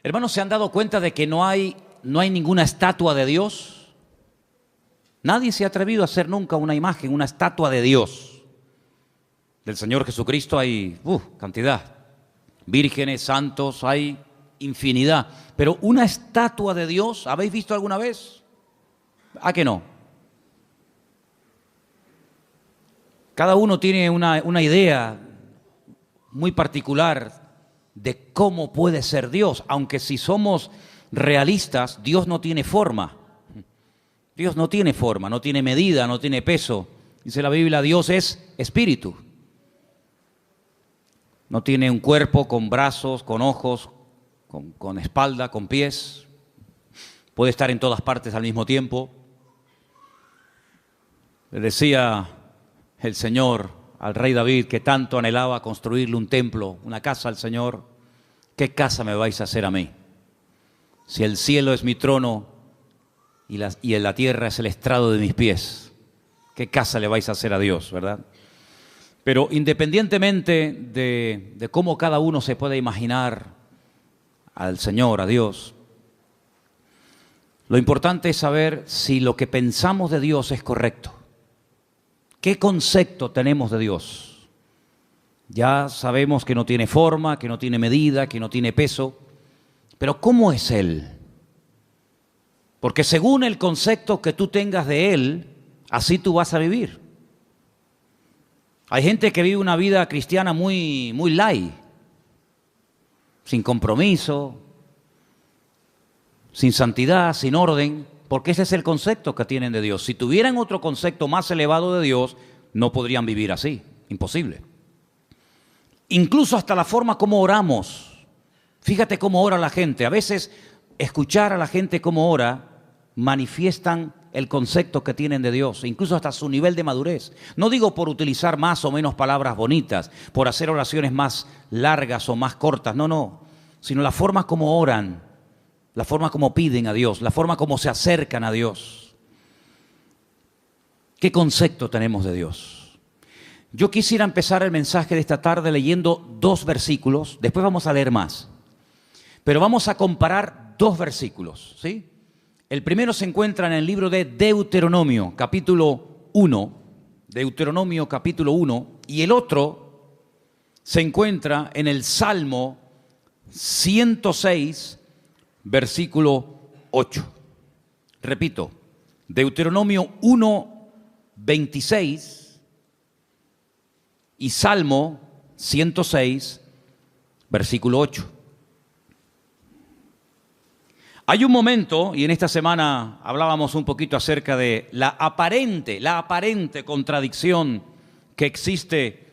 Hermanos, ¿se han dado cuenta de que no hay ninguna estatua de Dios? Nadie se ha atrevido a hacer nunca una imagen, una estatua de Dios. Del Señor Jesucristo hay cantidad. Vírgenes, santos, hay infinidad. Pero una estatua de Dios, ¿habéis visto alguna vez? ¿A que no? Cada uno tiene una idea muy particular de cómo puede ser Dios, aunque si somos realistas, Dios no tiene forma. Dios no tiene forma, no tiene medida, no tiene peso. Dice la Biblia, Dios es espíritu. No tiene un cuerpo con brazos, con ojos, con espalda, con pies. Puede estar en todas partes al mismo tiempo. Le decía el Señor al rey David, que tanto anhelaba construirle un templo, una casa al Señor: ¿qué casa me vais a hacer a mí? Si el cielo es mi trono y en la tierra es el estrado de mis pies, ¿qué casa le vais a hacer a Dios, verdad? Pero independientemente de cómo cada uno se puede imaginar al Señor, a Dios, lo importante es saber si lo que pensamos de Dios es correcto. ¿Qué concepto tenemos de Dios? Ya sabemos que no tiene forma, que no tiene medida, que no tiene peso, pero ¿cómo es Él? Porque según el concepto que tú tengas de Él, así tú vas a vivir. Hay gente que vive una vida cristiana muy light, sin compromiso, sin santidad, sin orden, porque ese es el concepto que tienen de Dios. Si tuvieran otro concepto más elevado de Dios, no podrían vivir así, imposible. Incluso hasta la forma como oramos. Fíjate cómo ora la gente. A veces escuchar a la gente cómo ora manifiestan el concepto que tienen de Dios, incluso hasta su nivel de madurez. No digo por utilizar más o menos palabras bonitas, por hacer oraciones más largas o más cortas, no, sino la forma como oran, la forma como piden a Dios, la forma como se acercan a Dios. ¿Qué concepto tenemos de Dios? Yo quisiera empezar el mensaje de esta tarde leyendo 2 versículos, después vamos a leer más, pero vamos a comparar 2 versículos, ¿sí? El primero se encuentra en el libro de Deuteronomio, capítulo 1, Deuteronomio capítulo 1, y el otro se encuentra en el Salmo 106, versículo 8. Repito, Deuteronomio 1, 26 y Salmo 106, versículo 8. Hay un momento, y en esta semana hablábamos un poquito acerca de la aparente contradicción que existe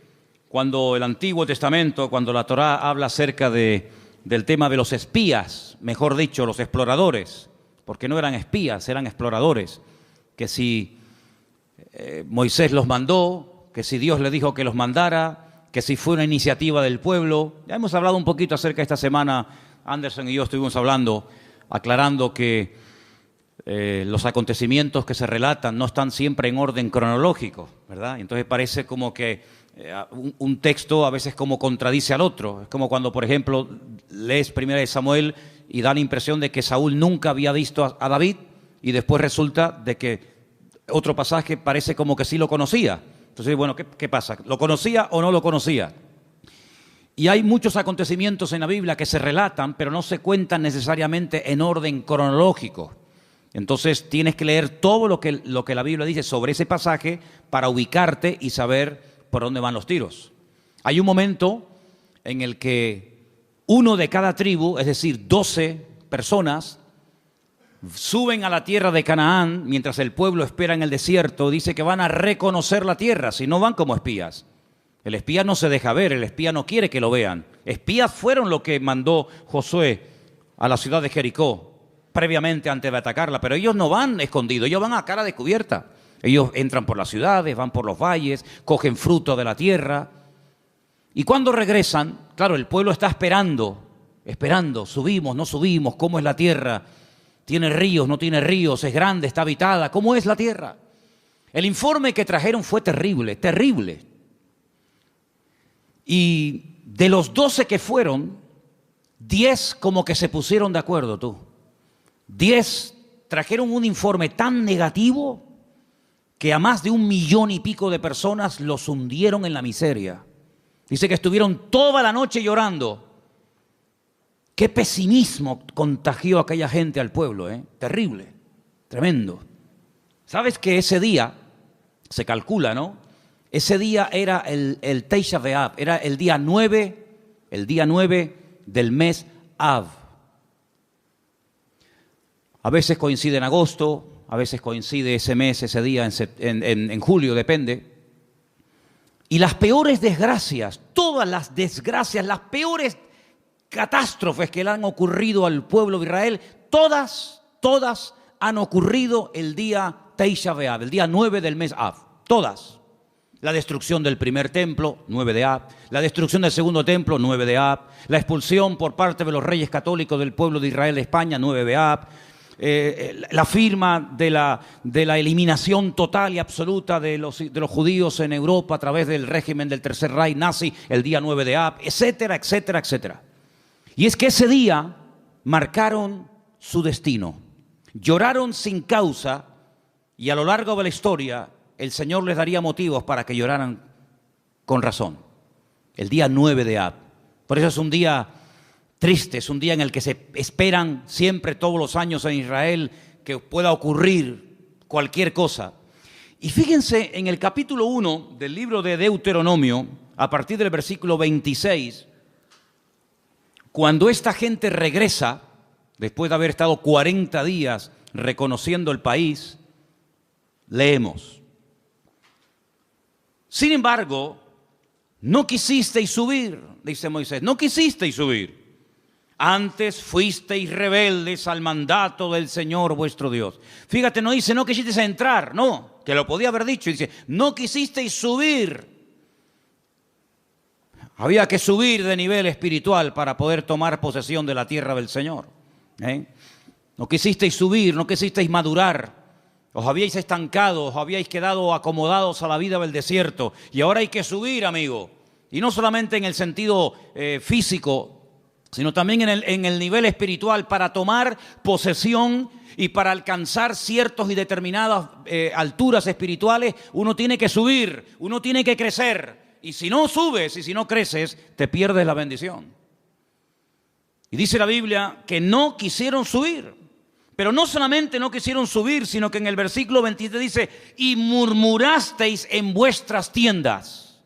cuando el Antiguo Testamento, cuando la Torá habla acerca del tema de los espías, mejor dicho, los exploradores, porque no eran espías, eran exploradores, que si Moisés los mandó, que si Dios le dijo que los mandara, que si fue una iniciativa del pueblo. Ya hemos hablado un poquito acerca de esta semana, Anderson y yo estuvimos hablando, aclarando que los acontecimientos que se relatan no están siempre en orden cronológico, ¿verdad? Entonces parece como que un texto a veces como contradice al otro. Es como cuando, por ejemplo, lees 1 Samuel y da la impresión de que Saúl nunca había visto a David y después resulta de que otro pasaje parece como que sí lo conocía. Entonces, bueno, ¿qué pasa? ¿Lo conocía o no lo conocía? Y hay muchos acontecimientos en la Biblia que se relatan, pero no se cuentan necesariamente en orden cronológico. Entonces tienes que leer todo lo que la Biblia dice sobre ese pasaje para ubicarte y saber por dónde van los tiros. Hay un momento en el que uno de cada tribu, es decir, 12 personas, suben a la tierra de Canaán mientras el pueblo espera en el desierto. Dice que van a reconocer la tierra, si no van como espías. El espía no se deja ver, el espía no quiere que lo vean. Espías fueron lo que mandó Josué a la ciudad de Jericó previamente antes de atacarla, pero ellos no van escondidos, ellos van a cara descubierta. Ellos entran por las ciudades, van por los valles, cogen fruto de la tierra. Y cuando regresan, claro, el pueblo está esperando, subimos, no subimos, ¿cómo es la tierra? ¿Tiene ríos, no tiene ríos? ¿Es grande, está habitada? ¿Cómo es la tierra? El informe que trajeron fue terrible, terrible. Y de los 12 que fueron, 10 como que se pusieron de acuerdo, tú. 10 trajeron un informe tan negativo que a más de 1,5 millones de personas los hundieron en la miseria. Dice que estuvieron toda la noche llorando. Qué pesimismo contagió aquella gente al pueblo, ¿eh? Terrible, tremendo. ¿Sabes que ese día, se calcula, ¿no? Ese día era el Tisha B'Av, era el día 9 del mes Av. A veces coincide en agosto, a veces coincide ese mes, ese día en julio, depende. Y las peores desgracias, todas las desgracias, las peores catástrofes que le han ocurrido al pueblo de Israel, todas han ocurrido el día Tisha B'Av, el día 9 del mes Av, todas. La destrucción del primer templo, 9 de Av, la destrucción del segundo templo, 9 de Av, la expulsión por parte de los reyes católicos del pueblo de Israel de España, 9 de Av, la firma de la eliminación total y absoluta de los judíos en Europa a través del régimen del Tercer Reich nazi, el día 9 de Av, etcétera, etcétera, etcétera. Y es que ese día marcaron su destino, lloraron sin causa y a lo largo de la historia el Señor les daría motivos para que lloraran con razón. El día 9 de Av. Por eso es un día triste, es un día en el que se esperan siempre todos los años en Israel que pueda ocurrir cualquier cosa. Y fíjense en el capítulo 1 del libro de Deuteronomio, a partir del versículo 26, cuando esta gente regresa, después de haber estado 40 días reconociendo el país, leemos: sin embargo, no quisisteis subir, dice Moisés, no quisisteis subir. Antes fuisteis rebeldes al mandato del Señor vuestro Dios. Fíjate, no dice no quisisteis entrar, no, que lo podía haber dicho. Dice, no quisisteis subir. Había que subir de nivel espiritual para poder tomar posesión de la tierra del Señor. No quisisteis subir, no quisisteis madurar. Os habíais estancado, os habíais quedado acomodados a la vida del desierto. Y ahora hay que subir, amigo. Y no solamente en el sentido físico, sino también en el nivel espiritual, para tomar posesión y para alcanzar ciertas y determinadas alturas espirituales, uno tiene que subir, uno tiene que crecer. Y si no subes y si no creces, te pierdes la bendición. Y dice la Biblia que no quisieron subir. Pero no solamente no quisieron subir, sino que en el versículo 27 dice, y murmurasteis en vuestras tiendas.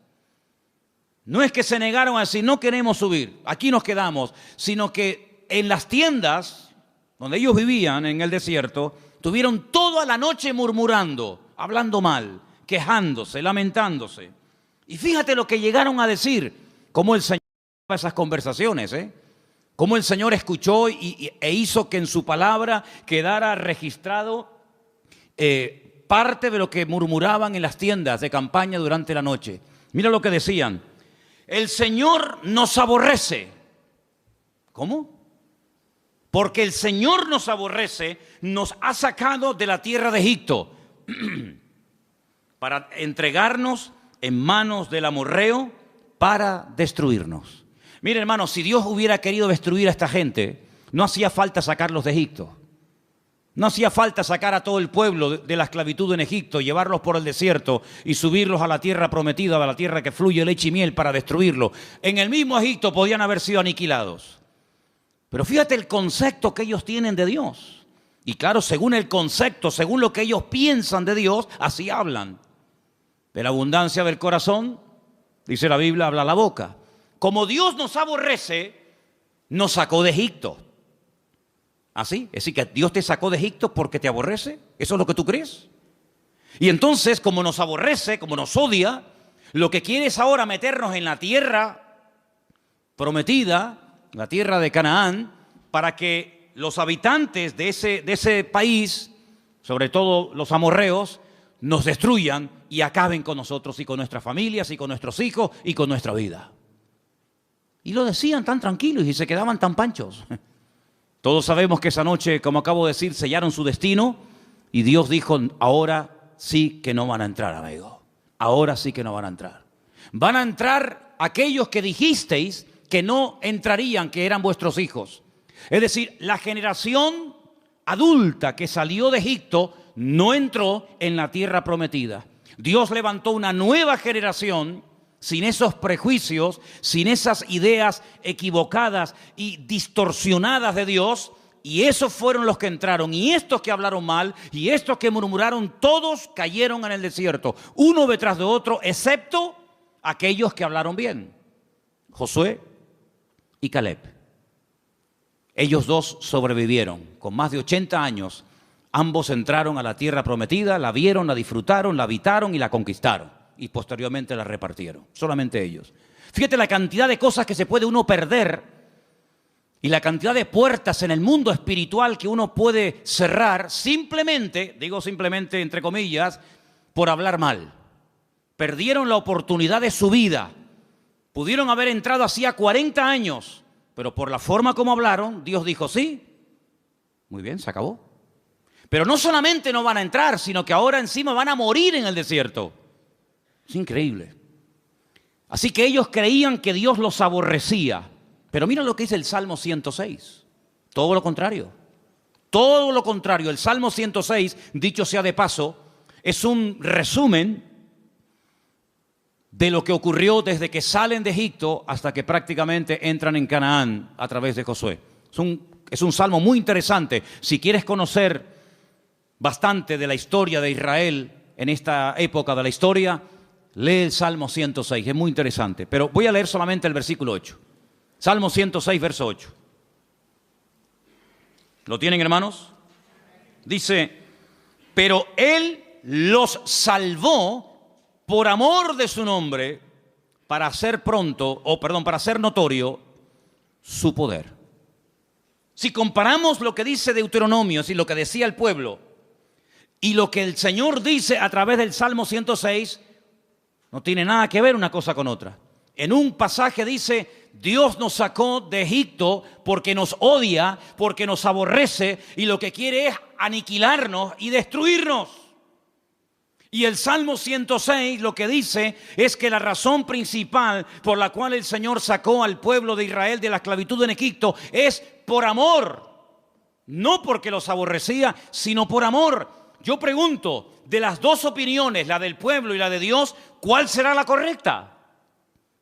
No es que se negaron a decir, no queremos subir, aquí nos quedamos, sino que en las tiendas donde ellos vivían en el desierto, tuvieron toda la noche murmurando, hablando mal, quejándose, lamentándose. Y fíjate lo que llegaron a decir, cómo el Señor esas conversaciones, cómo el Señor escuchó e hizo que en su palabra quedara registrado parte de lo que murmuraban en las tiendas de campaña durante la noche. Mira lo que decían. El Señor nos aborrece. ¿Cómo? Porque el Señor nos aborrece, nos ha sacado de la tierra de Egipto para entregarnos en manos del amorreo para destruirnos. Mire, hermano, si Dios hubiera querido destruir a esta gente, no hacía falta sacarlos de Egipto. No hacía falta sacar a todo el pueblo de la esclavitud en Egipto, llevarlos por el desierto y subirlos a la tierra prometida, a la tierra que fluye leche y miel, para destruirlos. En el mismo Egipto podían haber sido aniquilados. Pero fíjate el concepto que ellos tienen de Dios. Y claro, según el concepto, según lo que ellos piensan de Dios, así hablan. De la abundancia del corazón, dice la Biblia, habla la boca. Como Dios nos aborrece, nos sacó de Egipto. ¿Así? Es decir, que Dios te sacó de Egipto porque te aborrece. ¿Eso es lo que tú crees? Y entonces, como nos aborrece, como nos odia, lo que quiere es ahora meternos en la tierra prometida, la tierra de Canaán, para que los habitantes de ese país, sobre todo los amorreos, nos destruyan y acaben con nosotros y con nuestras familias y con nuestros hijos y con nuestra vida. Y lo decían tan tranquilos y se quedaban tan panchos. Todos sabemos que esa noche, como acabo de decir, sellaron su destino y Dios dijo, ahora sí que no van a entrar, amigo. Ahora sí que no van a entrar. Van a entrar aquellos que dijisteis que no entrarían, que eran vuestros hijos. Es decir, la generación adulta que salió de Egipto no entró en la tierra prometida. Dios levantó una nueva generación sin esos prejuicios, sin esas ideas equivocadas y distorsionadas de Dios, y esos fueron los que entraron, y estos que hablaron mal, y estos que murmuraron, todos cayeron en el desierto, uno detrás de otro, excepto aquellos que hablaron bien, Josué y Caleb. Ellos dos sobrevivieron, con más de 80 años, ambos entraron a la tierra prometida, la vieron, la disfrutaron, la habitaron y la conquistaron, y posteriormente la repartieron, solamente ellos. Fíjate la cantidad de cosas que se puede uno perder, y la cantidad de puertas en el mundo espiritual que uno puede cerrar simplemente, digo simplemente entre comillas, por hablar mal. Perdieron la oportunidad de su vida. Pudieron haber entrado hacía 40 años, pero por la forma como hablaron, Dios dijo sí. Muy bien, se acabó. Pero no solamente no van a entrar, sino que ahora encima van a morir en el desierto. Es increíble. Así que ellos creían que Dios los aborrecía. Pero mira lo que dice el Salmo 106. Todo lo contrario. Todo lo contrario. El Salmo 106, dicho sea de paso, es un resumen de lo que ocurrió desde que salen de Egipto hasta que prácticamente entran en Canaán a través de Josué. Es un salmo muy interesante. Si quieres conocer bastante de la historia de Israel en esta época de la historia, lee el Salmo 106. Es muy interesante. Pero voy a leer solamente el versículo 8. Salmo 106, verso 8. ¿Lo tienen, hermanos? Dice, pero Él los salvó por amor de su nombre, para hacer para hacer notorio su poder. Si comparamos lo que dice Deuteronomio, y lo que decía el pueblo, y lo que el Señor dice a través del Salmo 106, no tiene nada que ver una cosa con otra. En un pasaje dice, Dios nos sacó de Egipto porque nos odia, porque nos aborrece y lo que quiere es aniquilarnos y destruirnos. Y el Salmo 106 lo que dice es que la razón principal por la cual el Señor sacó al pueblo de Israel de la esclavitud en Egipto es por amor. No porque los aborrecía, sino por amor. Yo pregunto, de las dos opiniones, la del pueblo y la de Dios, ¿cuál será la correcta?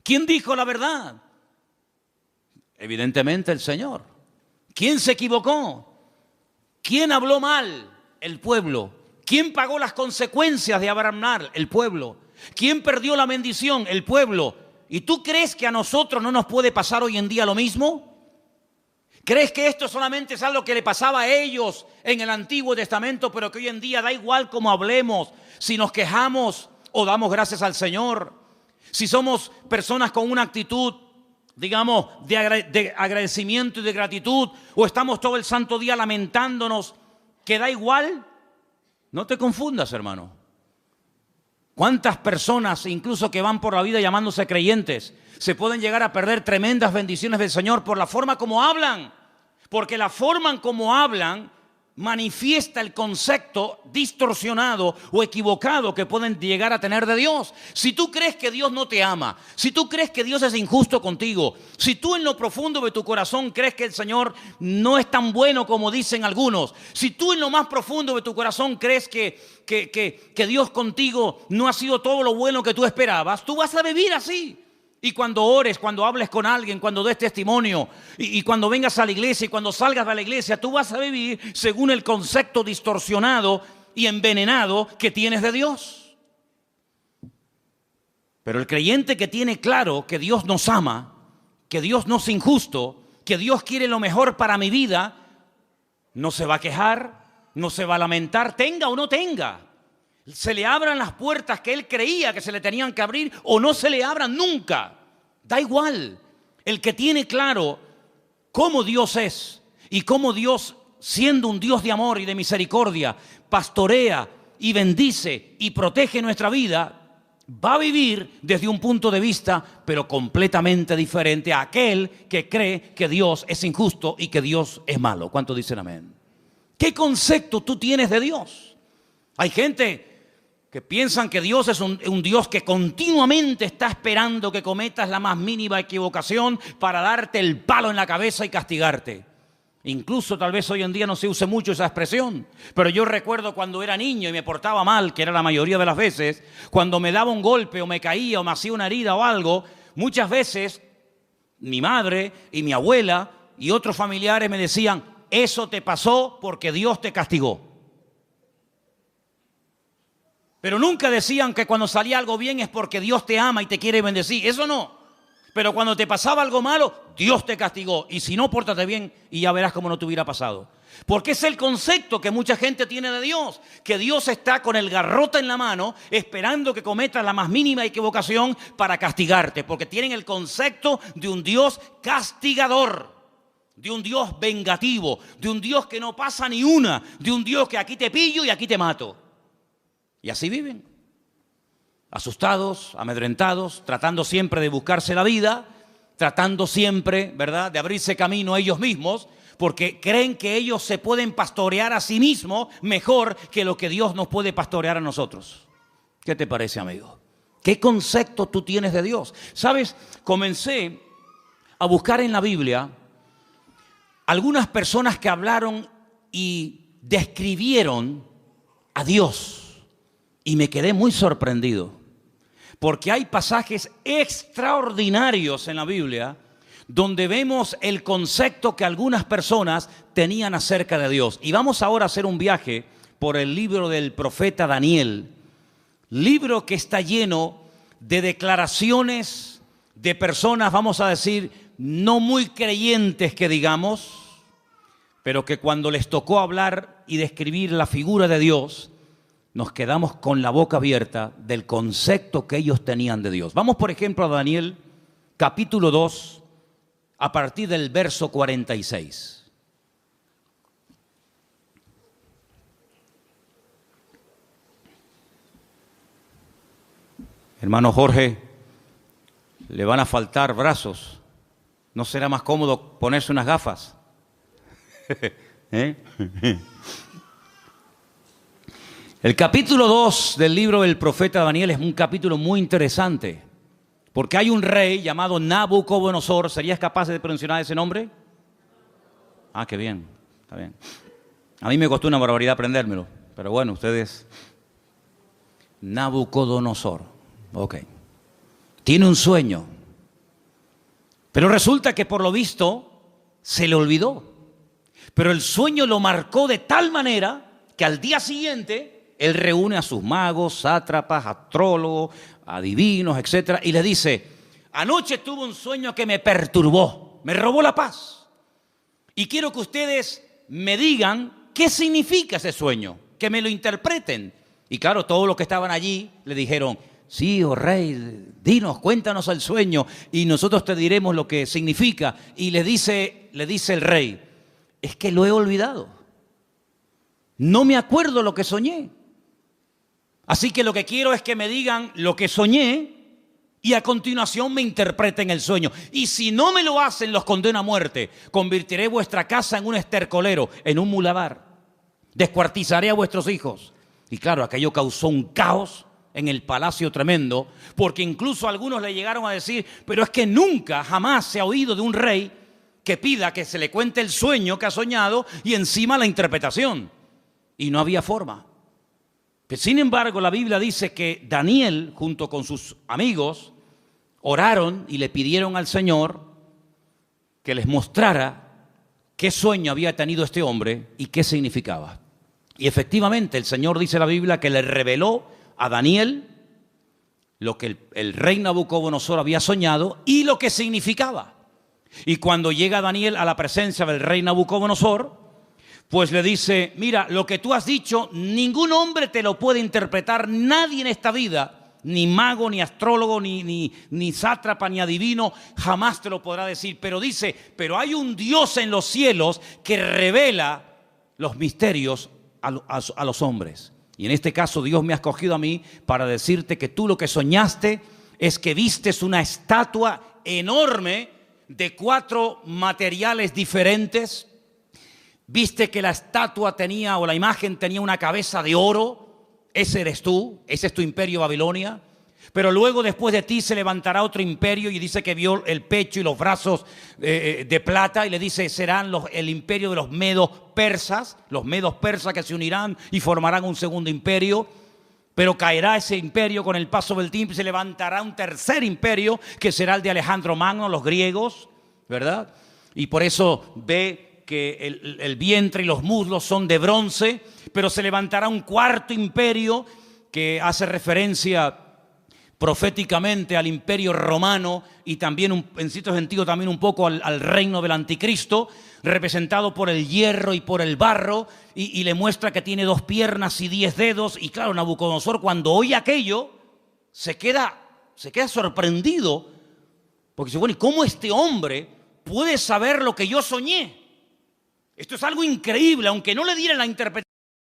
¿Quién dijo la verdad? Evidentemente el Señor. ¿Quién se equivocó? ¿Quién habló mal? El pueblo. ¿Quién pagó las consecuencias de hablar mal? El pueblo. ¿Quién perdió la bendición? El pueblo. ¿Y tú crees que a nosotros no nos puede pasar hoy en día lo mismo? ¿Crees que esto solamente es algo que le pasaba a ellos en el Antiguo Testamento, pero que hoy en día da igual cómo hablemos, si nos quejamos o damos gracias al Señor? Si somos personas con una actitud, digamos, de agradecimiento y de gratitud, o estamos todo el santo día lamentándonos, que da igual, no te confundas, hermano. ¿Cuántas personas, incluso que van por la vida llamándose creyentes, se pueden llegar a perder tremendas bendiciones del Señor por la forma como hablan? Porque la forma en como hablan manifiesta el concepto distorsionado o equivocado que pueden llegar a tener de Dios. Si tú crees que Dios no te ama, si tú crees que Dios es injusto contigo, si tú en lo profundo de tu corazón crees que el Señor no es tan bueno como dicen algunos, si tú en lo más profundo de tu corazón crees que Dios contigo no ha sido todo lo bueno que tú esperabas, tú vas a vivir así. Y cuando ores, cuando hables con alguien, cuando des testimonio y cuando vengas a la iglesia y cuando salgas de la iglesia, tú vas a vivir según el concepto distorsionado y envenenado que tienes de Dios. Pero el creyente que tiene claro que Dios nos ama, que Dios no es injusto, que Dios quiere lo mejor para mi vida, no se va a quejar, no se va a lamentar, tenga o no tenga. Se le abran las puertas que él creía que se le tenían que abrir o no se le abran nunca. Da igual. El que tiene claro cómo Dios es y cómo Dios, siendo un Dios de amor y de misericordia, pastorea y bendice y protege nuestra vida, va a vivir desde un punto de vista pero completamente diferente a aquel que cree que Dios es injusto y que Dios es malo. ¿Cuántos dicen amén? ¿Qué concepto tú tienes de Dios? Hay gente que piensan que Dios es un Dios que continuamente está esperando que cometas la más mínima equivocación para darte el palo en la cabeza y castigarte. Incluso tal vez hoy en día no se use mucho esa expresión, pero yo recuerdo cuando era niño y me portaba mal, que era la mayoría de las veces, cuando me daba un golpe o me caía o me hacía una herida o algo, muchas veces mi madre y mi abuela y otros familiares me decían, eso te pasó porque Dios te castigó. Pero nunca decían que cuando salía algo bien es porque Dios te ama y te quiere bendecir. Eso no. Pero cuando te pasaba algo malo, Dios te castigó. Y si no, pórtate bien y ya verás cómo no te hubiera pasado. Porque es el concepto que mucha gente tiene de Dios. Que Dios está con el garrote en la mano esperando que cometas la más mínima equivocación para castigarte. Porque tienen el concepto de un Dios castigador. De un Dios vengativo. De un Dios que no pasa ni una. De un Dios que aquí te pillo y aquí te mato. Y así viven, asustados, amedrentados, tratando siempre de buscarse la vida, tratando siempre, ¿verdad?, de abrirse camino a ellos mismos, porque creen que ellos se pueden pastorear a sí mismos mejor que lo que Dios nos puede pastorear a nosotros. ¿Qué te parece, amigo? ¿Qué concepto tú tienes de Dios? ¿Sabes? Comencé a buscar en la Biblia algunas personas que hablaron y describieron a Dios. Y me quedé muy sorprendido, porque hay pasajes extraordinarios en la Biblia donde vemos el concepto que algunas personas tenían acerca de Dios. Y vamos ahora a hacer un viaje por el libro del profeta Daniel, libro que está lleno de declaraciones de personas, vamos a decir, no muy creyentes que digamos, pero que cuando les tocó hablar y describir la figura de Dios, nos quedamos con la boca abierta del concepto que ellos tenían de Dios. Vamos, por ejemplo, a Daniel, capítulo 2, a partir del verso 46. Hermano Jorge, le van a faltar brazos. ¿No será más cómodo ponerse unas gafas? ¿Eh? El capítulo 2 del libro del profeta Daniel es un capítulo muy interesante, porque hay un rey llamado Nabucodonosor. ¿Serías capaz de pronunciar ese nombre? Ah, qué bien, está bien. A mí me costó una barbaridad aprendérmelo, pero bueno, ustedes... Nabucodonosor, ok. Tiene un sueño, pero resulta que por lo visto se le olvidó. Pero el sueño lo marcó de tal manera que al día siguiente... Él reúne a sus magos, sátrapas, astrólogos, adivinos, etc. Y le dice, anoche tuve un sueño que me perturbó, me robó la paz. Y quiero que ustedes me digan qué significa ese sueño, que me lo interpreten. Y claro, todos los que estaban allí le dijeron, sí, oh rey, dinos, cuéntanos el sueño y nosotros te diremos lo que significa. Y le dice el rey, es que lo he olvidado. No me acuerdo lo que soñé. Así que lo que quiero es que me digan lo que soñé y a continuación me interpreten el sueño. Y si no me lo hacen, los condeno a muerte. Convertiré vuestra casa en un estercolero, en un muladar. Descuartizaré a vuestros hijos. Y claro, aquello causó un caos en el palacio tremendo, porque incluso algunos le llegaron a decir, pero es que nunca, jamás se ha oído de un rey que pida que se le cuente el sueño que ha soñado y encima la interpretación. Y no había forma. Sin embargo, la Biblia dice que Daniel, junto con sus amigos, oraron y le pidieron al Señor que les mostrara qué sueño había tenido este hombre y qué significaba. Y efectivamente, el Señor dice en la Biblia que le reveló a Daniel lo que el rey Nabucodonosor había soñado y lo que significaba. Y cuando llega Daniel a la presencia del rey Nabucodonosor, pues le dice, mira, lo que tú has dicho, ningún hombre te lo puede interpretar, nadie en esta vida, ni mago, ni astrólogo, ni sátrapa, ni adivino, jamás te lo podrá decir. Pero dice, pero hay un Dios en los cielos que revela los misterios a los hombres. Y en este caso Dios me ha escogido a mí para decirte que tú lo que soñaste es que vistes una estatua enorme de 4 materiales diferentes. Viste que la estatua tenía, o la imagen tenía una cabeza de oro, ese eres tú, ese es tu imperio Babilonia. Pero luego después de ti se levantará otro imperio, y dice que vio el pecho y los brazos de plata, y le dice serán el imperio de los medos persas que se unirán y formarán un segundo imperio. Pero caerá ese imperio con el paso del tiempo y se levantará un tercer imperio que será el de Alejandro Magno, los griegos, ¿verdad? Y por eso ve que el vientre y los muslos son de bronce, pero se levantará un cuarto imperio que hace referencia proféticamente al imperio romano y también en cierto sentido también un poco al reino del anticristo, representado por el hierro y por el barro, y le muestra que tiene 2 piernas y 10 dedos. Y claro, Nabucodonosor, cuando oye aquello, se queda sorprendido, porque dice, bueno, ¿y cómo este hombre puede saber lo que yo soñé? Esto es algo increíble, aunque no le diera la interpretación.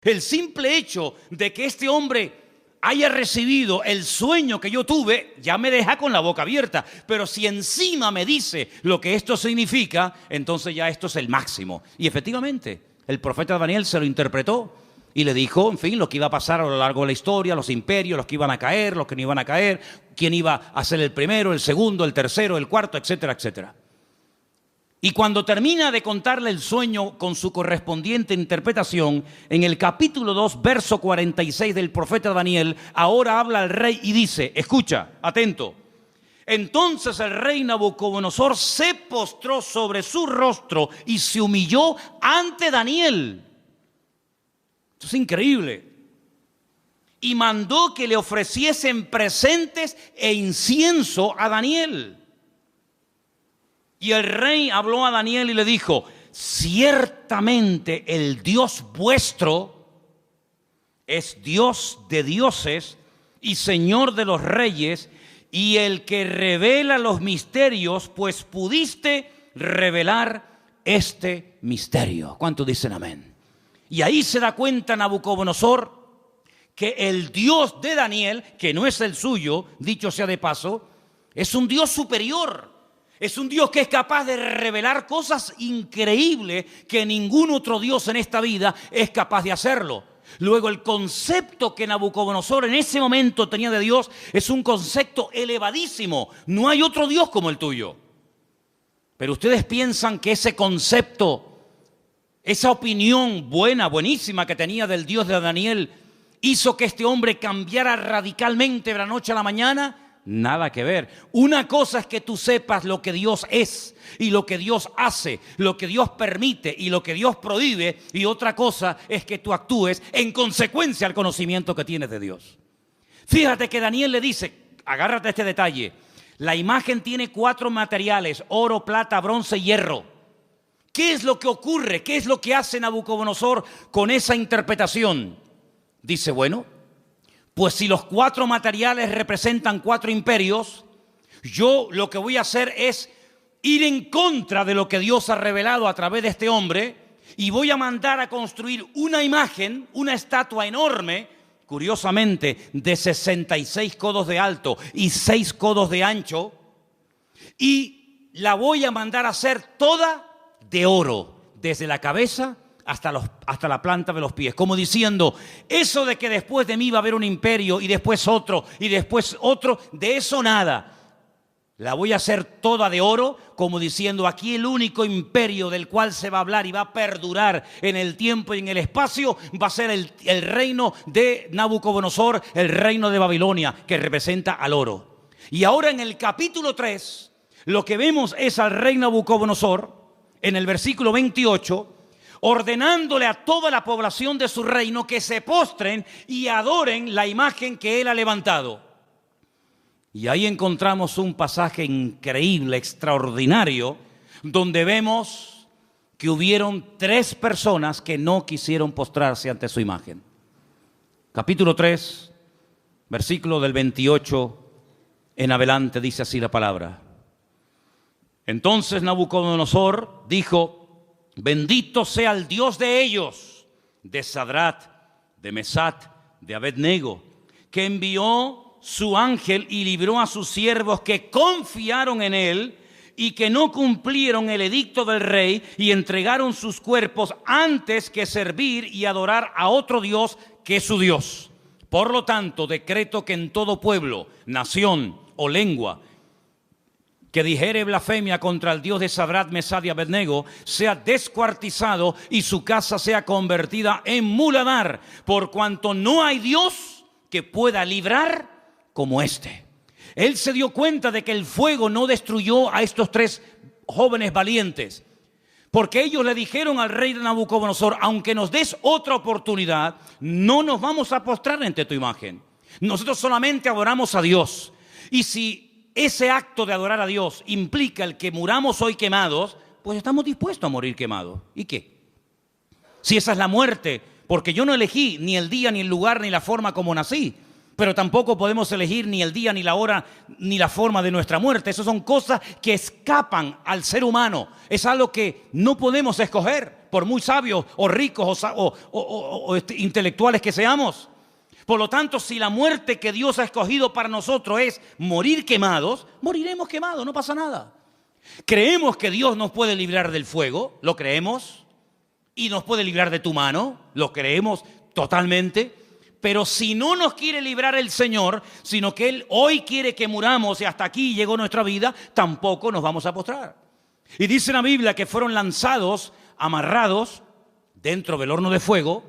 El simple hecho de que este hombre haya recibido el sueño que yo tuve, ya me deja con la boca abierta. Pero si encima me dice lo que esto significa, entonces ya esto es el máximo. Y efectivamente, el profeta Daniel se lo interpretó y le dijo, en fin, lo que iba a pasar a lo largo de la historia, los imperios, los que iban a caer, los que no iban a caer, quién iba a ser el primero, el segundo, el tercero, el cuarto, etcétera, etcétera. Y cuando termina de contarle el sueño con su correspondiente interpretación, en el capítulo 2, verso 46 del profeta Daniel, ahora habla el rey y dice, escucha, atento. Entonces el rey Nabucodonosor se postró sobre su rostro y se humilló ante Daniel. Esto es increíble. Y mandó que le ofreciesen presentes e incienso a Daniel. Y el rey habló a Daniel y le dijo, ciertamente el Dios vuestro es Dios de dioses y Señor de los reyes, y el que revela los misterios, pues pudiste revelar este misterio. ¿Cuántos dicen amén? Y ahí se da cuenta Nabucodonosor que el Dios de Daniel, que no es el suyo, dicho sea de paso, es un Dios superior. Es un Dios que es capaz de revelar cosas increíbles que ningún otro Dios en esta vida es capaz de hacerlo. Luego, el concepto que Nabucodonosor en ese momento tenía de Dios es un concepto elevadísimo. No hay otro Dios como el tuyo. Pero ustedes piensan que ese concepto, esa opinión buenísima que tenía del Dios de Daniel, hizo que este hombre cambiara radicalmente de la noche a la mañana. Nada que ver. Una cosa es que tú sepas lo que Dios es y lo que Dios hace, lo que Dios permite y lo que Dios prohíbe, y otra cosa es que tú actúes en consecuencia al conocimiento que tienes de Dios. Fíjate que Daniel le dice, agárrate a este detalle, la imagen tiene 4 materiales, oro, plata, bronce y hierro. ¿Qué es lo que ocurre? ¿Qué es lo que hace Nabucodonosor con esa interpretación? Dice, bueno, pues si los 4 materiales representan 4 imperios, yo lo que voy a hacer es ir en contra de lo que Dios ha revelado a través de este hombre, y voy a mandar a construir una imagen, una estatua enorme, curiosamente de 66 codos de alto y 6 codos de ancho, y la voy a mandar a hacer toda de oro, desde la cabeza hasta la planta de los pies, como diciendo, eso de que después de mí va a haber un imperio y después otro y después otro, de eso nada. La voy a hacer toda de oro, como diciendo, aquí el único imperio del cual se va a hablar y va a perdurar en el tiempo y en el espacio va a ser el reino de Nabucodonosor, el reino de Babilonia, que representa al oro. Y ahora en el capítulo 3, lo que vemos es al rey Nabucodonosor, en el versículo 28, ordenándole a toda la población de su reino que se postren y adoren la imagen que él ha levantado. Y ahí encontramos un pasaje increíble, extraordinario, donde vemos que hubieron 3 personas que no quisieron postrarse ante su imagen. Capítulo 3, versículo del 28 en adelante, dice así la palabra. Entonces Nabucodonosor dijo, bendito sea el Dios de ellos, de Sadrat, de Mesat, de Abednego, que envió su ángel y libró a sus siervos que confiaron en él y que no cumplieron el edicto del rey y entregaron sus cuerpos antes que servir y adorar a otro Dios que su Dios. Por lo tanto, decreto que en todo pueblo, nación o lengua que dijere blasfemia contra el Dios de Sadrach, Mesach y Abednego, sea descuartizado y su casa sea convertida en muladar, por cuanto no hay Dios que pueda librar como este. Él se dio cuenta de que el fuego no destruyó a estos tres jóvenes valientes, porque ellos le dijeron al rey de Nabucodonosor: aunque nos des otra oportunidad, no nos vamos a postrar ante tu imagen. Nosotros solamente adoramos a Dios. Y si ese acto de adorar a Dios implica el que muramos hoy quemados, pues estamos dispuestos a morir quemados. ¿Y qué? Si esa es la muerte, porque yo no elegí ni el día, ni el lugar, ni la forma como nací, pero tampoco podemos elegir ni el día, ni la hora, ni la forma de nuestra muerte. Esas son cosas que escapan al ser humano. Es algo que no podemos escoger, por muy sabios o ricos o intelectuales que seamos. Por lo tanto, si la muerte que Dios ha escogido para nosotros es morir quemados, moriremos quemados, no pasa nada. ¿Creemos que Dios nos puede librar del fuego? ¿Lo creemos? ¿Y nos puede librar de tu mano? ¿Lo creemos totalmente? Pero si no nos quiere librar el Señor, sino que Él hoy quiere que muramos y hasta aquí llegó nuestra vida, tampoco nos vamos a postrar. Y dice la Biblia que fueron lanzados, amarrados, dentro del horno de fuego.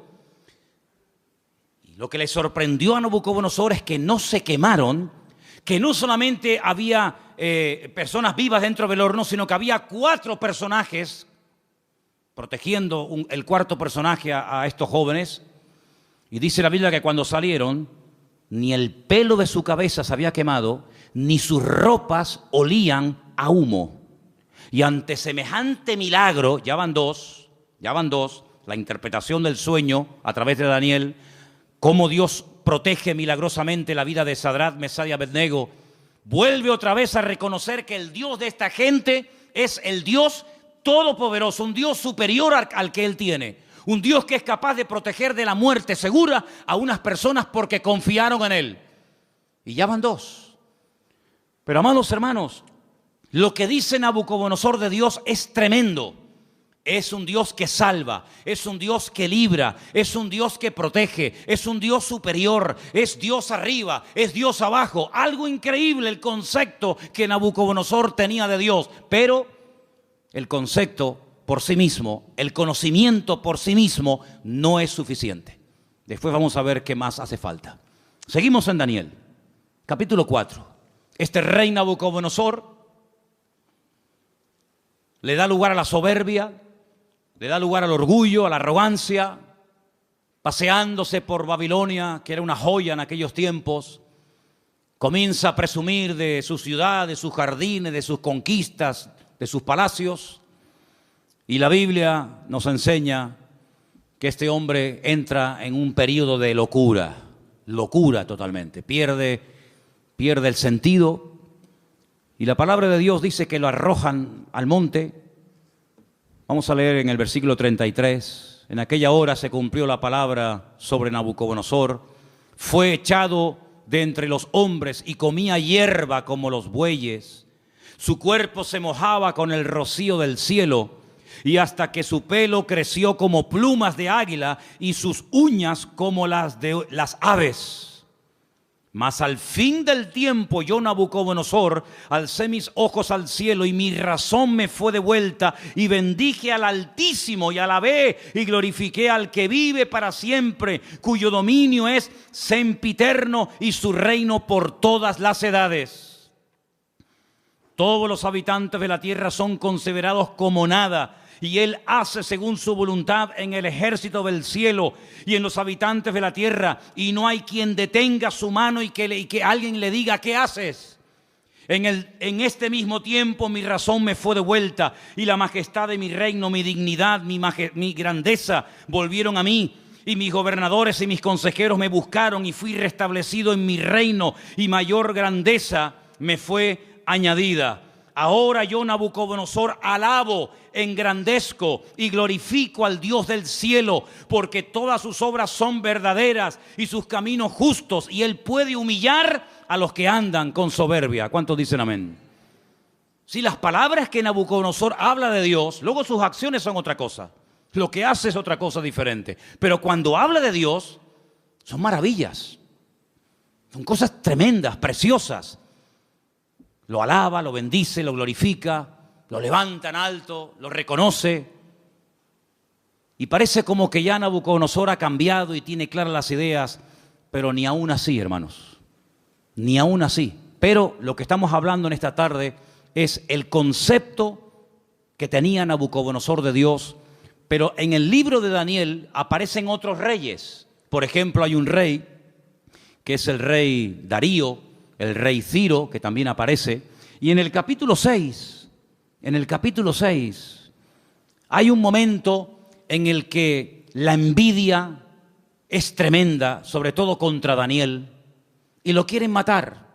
Lo que le sorprendió a Nabucodonosor es que no se quemaron, que no solamente había personas vivas dentro del horno, sino que había 4 personajes protegiendo el cuarto personaje a estos jóvenes. Y dice la Biblia que cuando salieron, ni el pelo de su cabeza se había quemado, ni sus ropas olían a humo. Y ante semejante milagro, ya van dos, la interpretación del sueño a través de Daniel, cómo Dios protege milagrosamente la vida de Sadrach, Mesach y Abednego, vuelve otra vez a reconocer que el Dios de esta gente es el Dios todopoderoso, un Dios superior al que Él tiene, un Dios que es capaz de proteger de la muerte segura a unas personas porque confiaron en Él. Y ya van 2. Pero amados hermanos, lo que dice Nabucodonosor de Dios es tremendo. Es un Dios que salva, es un Dios que libra, es un Dios que protege, es un Dios superior, es Dios arriba, es Dios abajo. Algo increíble el concepto que Nabucodonosor tenía de Dios. Pero el concepto por sí mismo, el conocimiento por sí mismo no es suficiente. Después vamos a ver qué más hace falta. Seguimos en Daniel, capítulo 4. Este rey Nabucodonosor le da lugar a la soberbia, le da lugar al orgullo, a la arrogancia, paseándose por Babilonia, que era una joya en aquellos tiempos. Comienza a presumir de su ciudad, de sus jardines, de sus conquistas, de sus palacios. Y la Biblia nos enseña que este hombre entra en un periodo de locura totalmente. Pierde el sentido. Y la palabra de Dios dice que lo arrojan al monte. Vamos a leer en el versículo 33. En aquella hora se cumplió la palabra sobre Nabucodonosor. Fue echado de entre los hombres y comía hierba como los bueyes. Su cuerpo se mojaba con el rocío del cielo, y hasta que su pelo creció como plumas de águila y sus uñas como las de las aves. Mas al fin del tiempo yo, Nabucodonosor, alcé mis ojos al cielo y mi razón me fue devuelta, y bendije al Altísimo y alabé y glorifiqué al que vive para siempre, cuyo dominio es sempiterno y su reino por todas las edades. Todos los habitantes de la tierra son considerados como nada, y Él hace según su voluntad en el ejército del cielo y en los habitantes de la tierra, y no hay quien detenga su mano y que alguien le diga: ¿qué haces? En este mismo tiempo mi razón me fue devuelta, y la majestad de mi reino, mi dignidad, mi grandeza volvieron a mí. Y mis gobernadores y mis consejeros me buscaron, y fui restablecido en mi reino, y mayor grandeza me fue añadida. Ahora yo, Nabucodonosor, alabo, engrandezco y glorifico al Dios del cielo, porque todas sus obras son verdaderas y sus caminos justos, y Él puede humillar a los que andan con soberbia. ¿Cuántos dicen amén? Si las palabras que Nabucodonosor habla de Dios, luego sus acciones son otra cosa. Lo que hace es otra cosa diferente. Pero cuando habla de Dios, son maravillas. Son cosas tremendas, preciosas. Lo alaba, lo bendice, lo glorifica, lo levanta en alto, lo reconoce. Y parece como que ya Nabucodonosor ha cambiado y tiene claras las ideas, pero ni aún así, hermanos, ni aún así. Pero lo que estamos hablando en esta tarde es el concepto que tenía Nabucodonosor de Dios. Pero en el libro de Daniel aparecen otros reyes. Por ejemplo, hay un rey que es el rey Darío, el rey Ciro, que también aparece. Y en el capítulo 6, hay un momento en el que la envidia es tremenda, sobre todo contra Daniel, y lo quieren matar.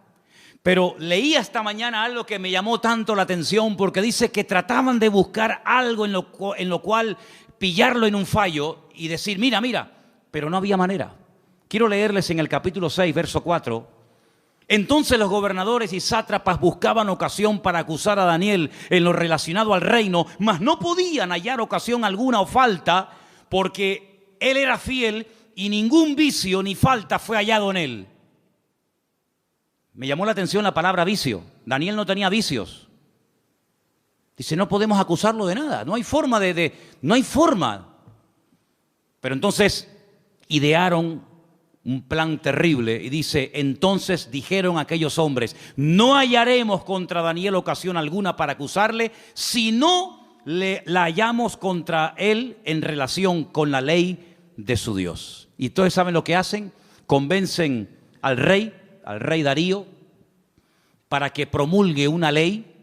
Pero leí esta mañana algo que me llamó tanto la atención, porque dice que trataban de buscar algo en lo cual pillarlo en un fallo y decir, mira, pero no había manera. Quiero leerles en el capítulo 6, verso 4. Entonces los gobernadores y sátrapas buscaban ocasión para acusar a Daniel en lo relacionado al reino, mas no podían hallar ocasión alguna o falta, porque él era fiel y ningún vicio ni falta fue hallado en él. Me llamó la atención la palabra vicio. Daniel no tenía vicios. Dice, no podemos acusarlo de nada. No hay forma no hay forma. Pero entonces idearon un plan terrible y dice, entonces dijeron aquellos hombres, no hallaremos contra Daniel ocasión alguna para acusarle, si no la hallamos contra él en relación con la ley de su Dios. Y todos saben lo que hacen, convencen al rey Darío, para que promulgue una ley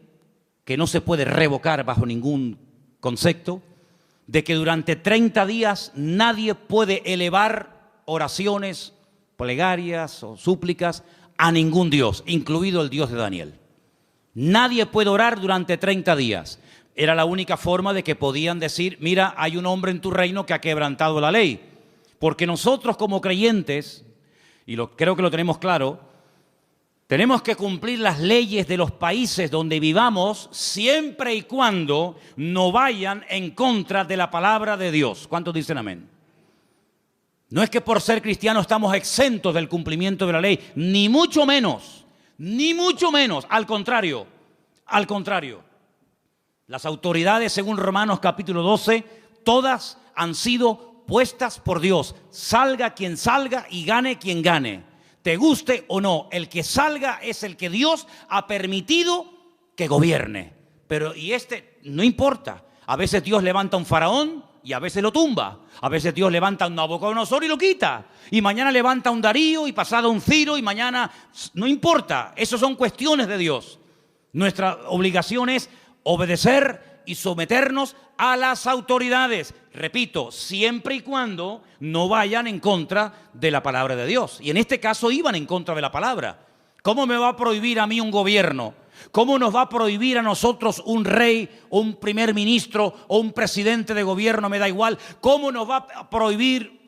que no se puede revocar bajo ningún concepto, de que durante 30 días nadie puede elevar oraciones, plegarias o súplicas a ningún Dios, incluido el Dios de Daniel. Nadie puede orar durante 30 días. Era la única forma de que podían decir, mira, hay un hombre en tu reino que ha quebrantado la ley. Porque nosotros como creyentes, y creo que lo tenemos claro, tenemos que cumplir las leyes de los países donde vivamos siempre y cuando no vayan en contra de la palabra de Dios. ¿Cuántos dicen amén? No es que por ser cristianos estamos exentos del cumplimiento de la ley, ni mucho menos, al contrario. Las autoridades, según Romanos capítulo 12, todas han sido puestas por Dios. Salga quien salga y gane quien gane. Te guste o no, el que salga es el que Dios ha permitido que gobierne. Pero no importa. A veces Dios levanta un faraón y a veces lo tumba. A veces Dios levanta un Nabucodonosor y lo quita. Y mañana levanta un Darío y pasado un Ciro y mañana... No importa, esas son cuestiones de Dios. Nuestra obligación es obedecer y someternos a las autoridades. Repito, siempre y cuando no vayan en contra de la palabra de Dios. Y en este caso iban en contra de la palabra. ¿Cómo me va a prohibir a mí un gobierno? ¿Cómo nos va a prohibir a nosotros un rey, o un primer ministro o un presidente de gobierno? Me da igual. ¿Cómo nos va a prohibir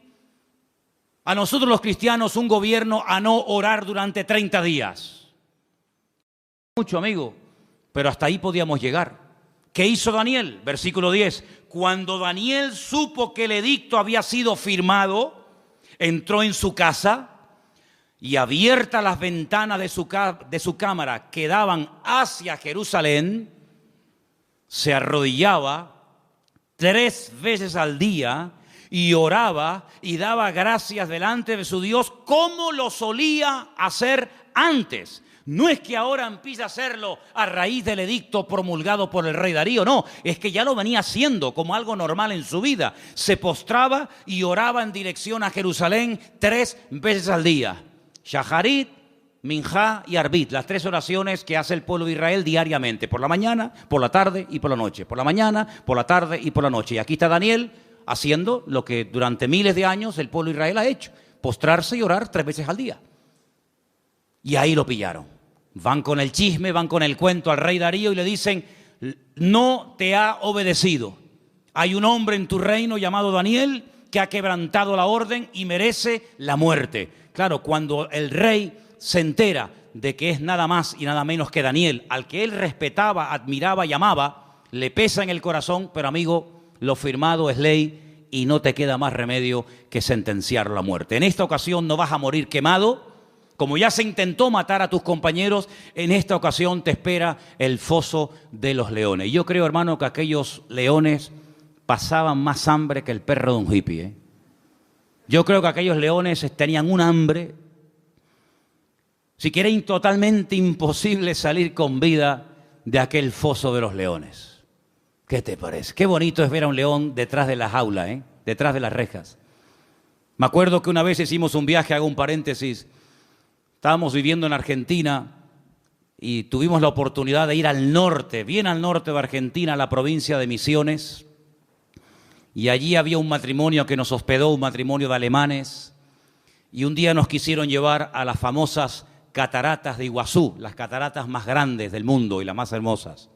a nosotros los cristianos un gobierno a no orar durante 30 días? Mucho, amigo, pero hasta ahí podíamos llegar. ¿Qué hizo Daniel? Versículo 10. Cuando Daniel supo que el edicto había sido firmado, entró en su casa y abiertas las ventanas de su cámara que daban hacia Jerusalén, se arrodillaba 3 veces al día y oraba y daba gracias delante de su Dios como lo solía hacer antes. No es que ahora empiece a hacerlo a raíz del edicto promulgado por el rey Darío, no, es que ya lo venía haciendo como algo normal en su vida. Se postraba y oraba en dirección a Jerusalén 3 veces al día. Shaharit, Minjá y Arbit, las 3 oraciones que hace el pueblo de Israel diariamente, por la mañana, por la tarde y por la noche. Por la mañana, por la tarde y por la noche. Y aquí está Daniel haciendo lo que durante miles de años el pueblo de Israel ha hecho, postrarse y orar 3 veces al día. Y ahí lo pillaron. Van con el chisme, van con el cuento al rey Darío y le dicen, no te ha obedecido. Hay un hombre en tu reino llamado Daniel que ha quebrantado la orden y merece la muerte. Claro, cuando el rey se entera de que es nada más y nada menos que Daniel, al que él respetaba, admiraba y amaba, le pesa en el corazón, pero amigo, lo firmado es ley y no te queda más remedio que sentenciarlo a muerte. En esta ocasión no vas a morir quemado, Como ya se intentó matar a tus compañeros, en esta ocasión te espera el foso de los leones. Y yo creo, hermano, que aquellos leones pasaban más hambre que el perro de un hippie, ¿eh? Yo creo que aquellos leones tenían un hambre, si quieren, totalmente imposible salir con vida de aquel foso de los leones. ¿Qué te parece? Qué bonito es ver a un león detrás de la jaula, ¿eh? Detrás de las rejas. Me acuerdo que una vez hicimos un viaje, hago un paréntesis, estábamos viviendo en Argentina y tuvimos la oportunidad de ir al norte, bien al norte de Argentina, a la provincia de Misiones. Y allí había un matrimonio que nos hospedó, un matrimonio de alemanes. Y un día nos quisieron llevar a las famosas cataratas de Iguazú, las cataratas más grandes del mundo y las más hermosas.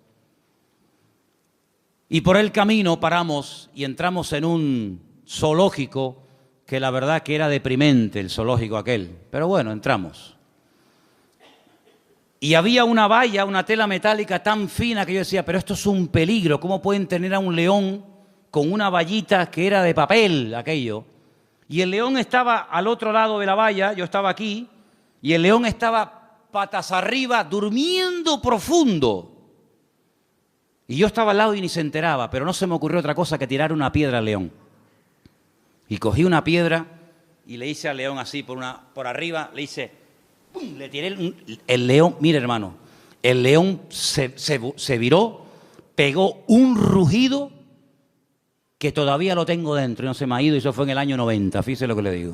Y por el camino paramos y entramos en un zoológico que la verdad que era deprimente, el zoológico aquel. Pero bueno, entramos. Y había una valla, una tela metálica tan fina que yo decía, pero esto es un peligro. ¿Cómo pueden tener a un león con una vallita que era de papel, aquello? Y el león estaba al otro lado de la valla, yo estaba aquí, y el león estaba patas arriba, durmiendo profundo. Y yo estaba al lado y ni se enteraba, pero no se me ocurrió otra cosa que tirar una piedra al león. Y cogí una piedra y le hice al león así por arriba, le hice, ¡pum!, le tiré el león. Mire, hermano, el león se viró, pegó un rugido que todavía lo tengo dentro y no se me ha ido, y eso fue en el año 90, fíjese lo que le digo.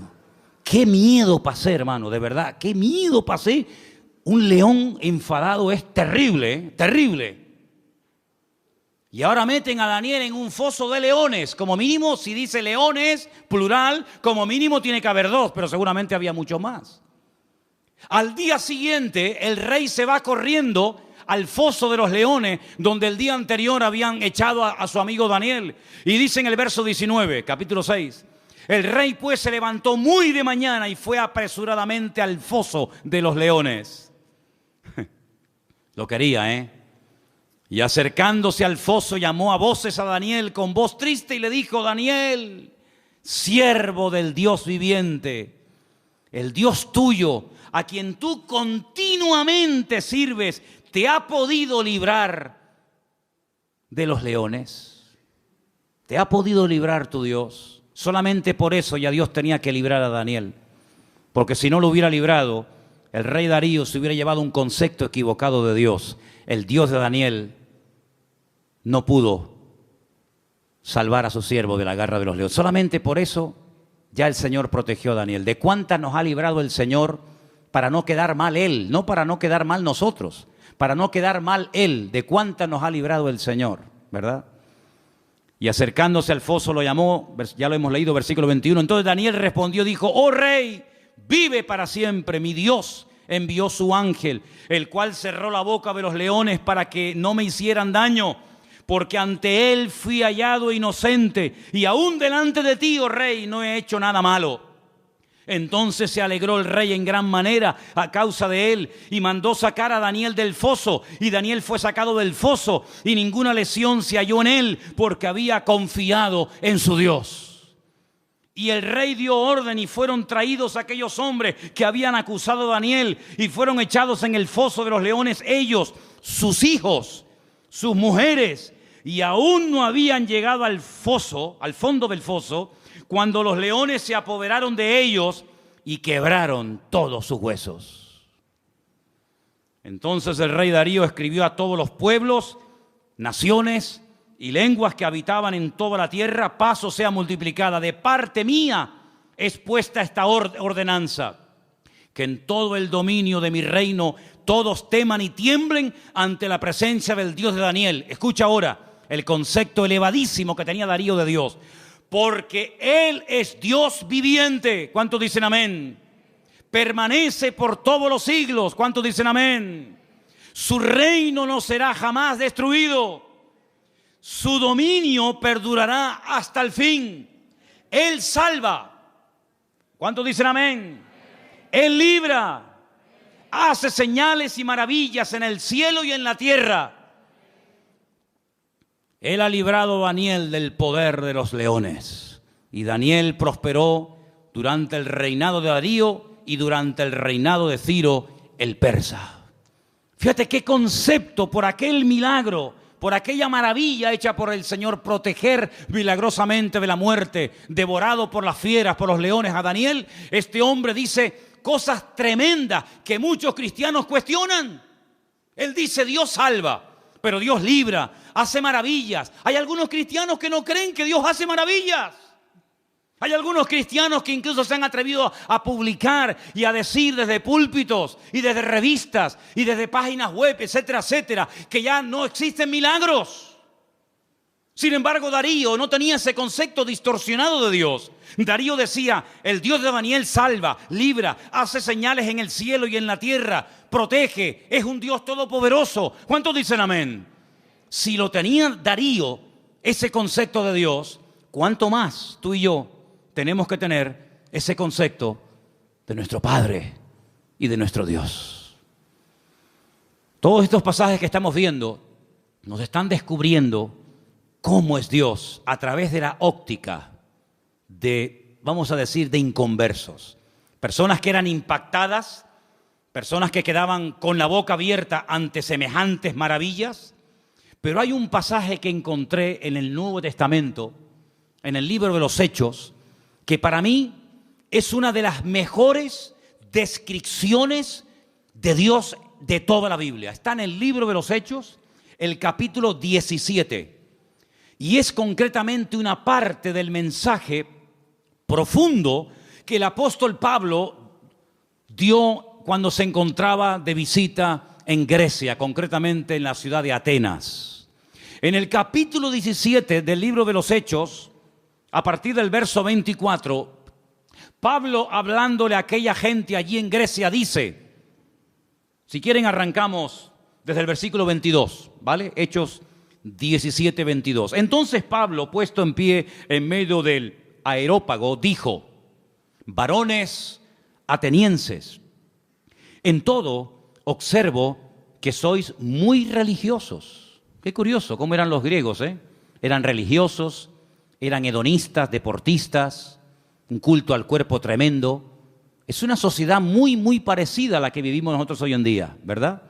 Qué miedo pasé, hermano, de verdad, qué miedo pasé. Un león enfadado es terrible, ¿eh? Terrible. Y ahora meten a Daniel en un foso de leones. Como mínimo, si dice leones, plural, como mínimo tiene que haber 2, pero seguramente había mucho más. Al día siguiente, el rey se va corriendo al foso de los leones, donde el día anterior habían echado a su amigo Daniel. Y dice en el verso 19, capítulo 6, el rey pues se levantó muy de mañana y fue apresuradamente al foso de los leones. Lo quería, ¿eh? Y acercándose al foso llamó a voces a Daniel con voz triste y le dijo, Daniel, siervo del Dios viviente, el Dios tuyo, a quien tú continuamente sirves, ¿te ha podido librar de los leones? ¿Te ha podido librar tu Dios? Solamente por eso ya Dios tenía que librar a Daniel, porque si no lo hubiera librado, el rey Darío se hubiera llevado un concepto equivocado de Dios. El Dios de Daniel no pudo salvar a su siervo de la garra de los leones. Solamente por eso ya el Señor protegió a Daniel. ¿De cuántas nos ha librado el Señor para no quedar mal Él? No para no quedar mal nosotros, para no quedar mal Él. ¿De cuántas nos ha librado el Señor? ¿Verdad? Y acercándose al foso lo llamó, ya lo hemos leído, versículo 21. Entonces Daniel respondió, dijo, oh rey, vive para siempre, mi Dios envió su ángel, el cual cerró la boca de los leones para que no me hicieran daño, porque ante él fui hallado inocente, y aún delante de ti, oh rey, no he hecho nada malo. Entonces se alegró el rey en gran manera a causa de él, y mandó sacar a Daniel del foso, y Daniel fue sacado del foso, y ninguna lesión se halló en él, porque había confiado en su Dios. Y el rey dio orden y fueron traídos aquellos hombres que habían acusado a Daniel y fueron echados en el foso de los leones, ellos, sus hijos, sus mujeres, y aún no habían llegado al foso, al fondo del foso, cuando los leones se apoderaron de ellos y quebraron todos sus huesos. Entonces el rey Darío escribió a todos los pueblos, naciones y lenguas que habitaban en toda la tierra, paz o sea multiplicada, de parte mía es puesta esta ordenanza, que en todo el dominio de mi reino todos teman y tiemblen ante la presencia del Dios de Daniel. Escucha ahora el concepto elevadísimo que tenía Darío de Dios. Porque Él es Dios viviente. ¿Cuántos dicen amén? Permanece por todos los siglos. ¿Cuántos dicen amén? Su reino no será jamás destruido. Su dominio perdurará hasta el fin. Él salva. ¿Cuántos dicen amén? Él libra. Hace señales y maravillas en el cielo y en la tierra. Él ha librado a Daniel del poder de los leones. Y Daniel prosperó durante el reinado de Darío y durante el reinado de Ciro el persa. Fíjate qué concepto por aquel milagro, por aquella maravilla hecha por el Señor, proteger milagrosamente de la muerte, devorado por las fieras, por los leones a Daniel. Este hombre dice cosas tremendas que muchos cristianos cuestionan. Él dice: Dios salva, pero Dios libra, hace maravillas. Hay algunos cristianos que no creen que Dios hace maravillas. Hay algunos cristianos que incluso se han atrevido a publicar y a decir desde púlpitos y desde revistas y desde páginas web, etcétera, etcétera, que ya no existen milagros. Sin embargo, Darío no tenía ese concepto distorsionado de Dios. Darío decía: el Dios de Daniel salva, libra, hace señales en el cielo y en la tierra, protege, es un Dios todopoderoso. ¿Cuántos dicen amén? Si lo tenía Darío, ese concepto de Dios, ¿cuánto más tú y yo tenemos que tener ese concepto de nuestro Padre y de nuestro Dios? Todos estos pasajes que estamos viendo nos están descubriendo cómo es Dios a través de la óptica de, vamos a decir, de inconversos. Personas que eran impactadas, personas que quedaban con la boca abierta ante semejantes maravillas. Pero hay un pasaje que encontré en el Nuevo Testamento, en el libro de los Hechos, que para mí es una de las mejores descripciones de Dios de toda la Biblia. Está en el libro de los Hechos, el capítulo 17. Y es concretamente una parte del mensaje profundo que el apóstol Pablo dio cuando se encontraba de visita en Grecia, concretamente en la ciudad de Atenas. En el capítulo 17 del libro de los Hechos, a partir del verso 24, Pablo, hablándole a aquella gente allí en Grecia, dice, si quieren arrancamos desde el versículo 22, ¿vale? Hechos 17, 22. Entonces Pablo, puesto en pie en medio del Areópago, dijo: varones atenienses, en todo observo que sois muy religiosos. Qué curioso cómo eran los griegos, ¿eh? Eran religiosos, eran hedonistas, deportistas, un culto al cuerpo tremendo. Es una sociedad muy, muy parecida a la que vivimos nosotros hoy en día, ¿verdad?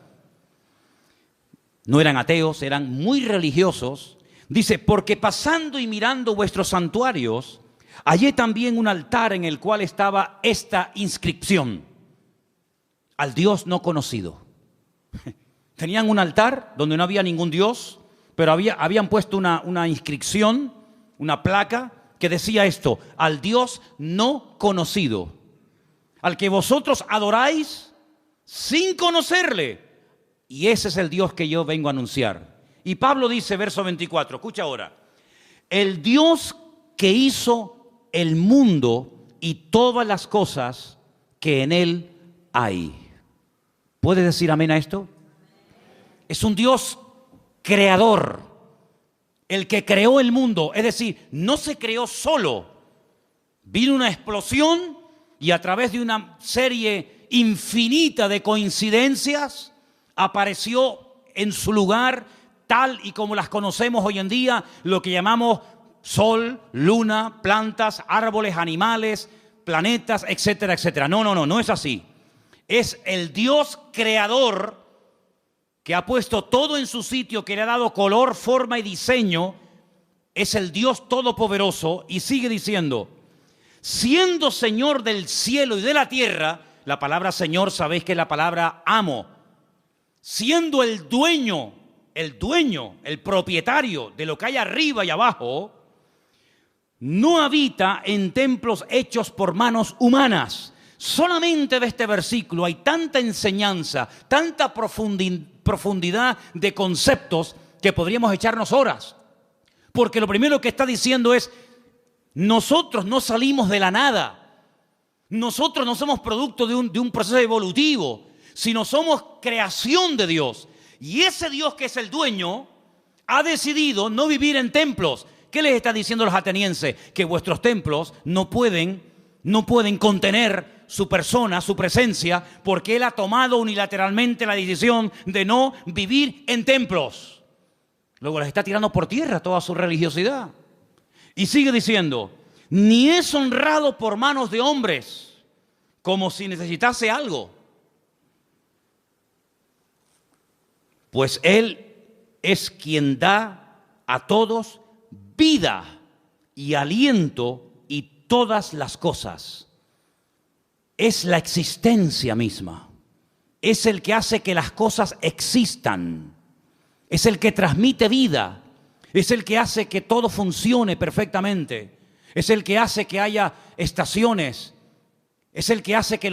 No eran ateos, eran muy religiosos. Dice, porque pasando y mirando vuestros santuarios, hallé también un altar en el cual estaba esta inscripción: al Dios no conocido. Tenían un altar donde no había ningún Dios, pero habían puesto una inscripción, una placa que decía esto: al Dios no conocido, al que vosotros adoráis sin conocerle. Y ese es el Dios que yo vengo a anunciar. Y Pablo dice, verso 24, escucha ahora: el Dios que hizo el mundo y todas las cosas que en él hay. ¿Puede decir amén a esto? Es un Dios creador, el que creó el mundo. Es decir, no se creó solo. Vino una explosión y a través de una serie infinita de coincidencias apareció en su lugar, tal y como las conocemos hoy en día, lo que llamamos sol, luna, plantas, árboles, animales, planetas, etcétera, etcétera. No es así. Es el Dios creador que ha puesto todo en su sitio, que le ha dado color, forma y diseño. Es el Dios todopoderoso. Y sigue diciendo, siendo Señor del cielo y de la tierra. La palabra Señor, sabéis que es la palabra amo. Siendo el dueño, el propietario de lo que hay arriba y abajo, no habita en templos hechos por manos humanas. Solamente de este versículo hay tanta enseñanza, tanta profundidad de conceptos que podríamos echarnos horas. Porque lo primero que está diciendo es, nosotros no salimos de la nada. Nosotros no somos producto de un proceso evolutivo, sino somos creación de Dios. Y ese Dios que es el dueño ha decidido no vivir en templos. ¿Qué les está diciendo a los atenienses? Que vuestros templos no pueden contener su persona, su presencia, porque Él ha tomado unilateralmente la decisión de no vivir en templos. Luego les está tirando por tierra toda su religiosidad. Y sigue diciendo, ni es honrado por manos de hombres, como si necesitase algo. Pues Él es quien da a todos vida y aliento y todas las cosas. Es la existencia misma. Es el que hace que las cosas existan. Es el que transmite vida. Es el que hace que todo funcione perfectamente. Es el que hace que haya estaciones. Es el que hace que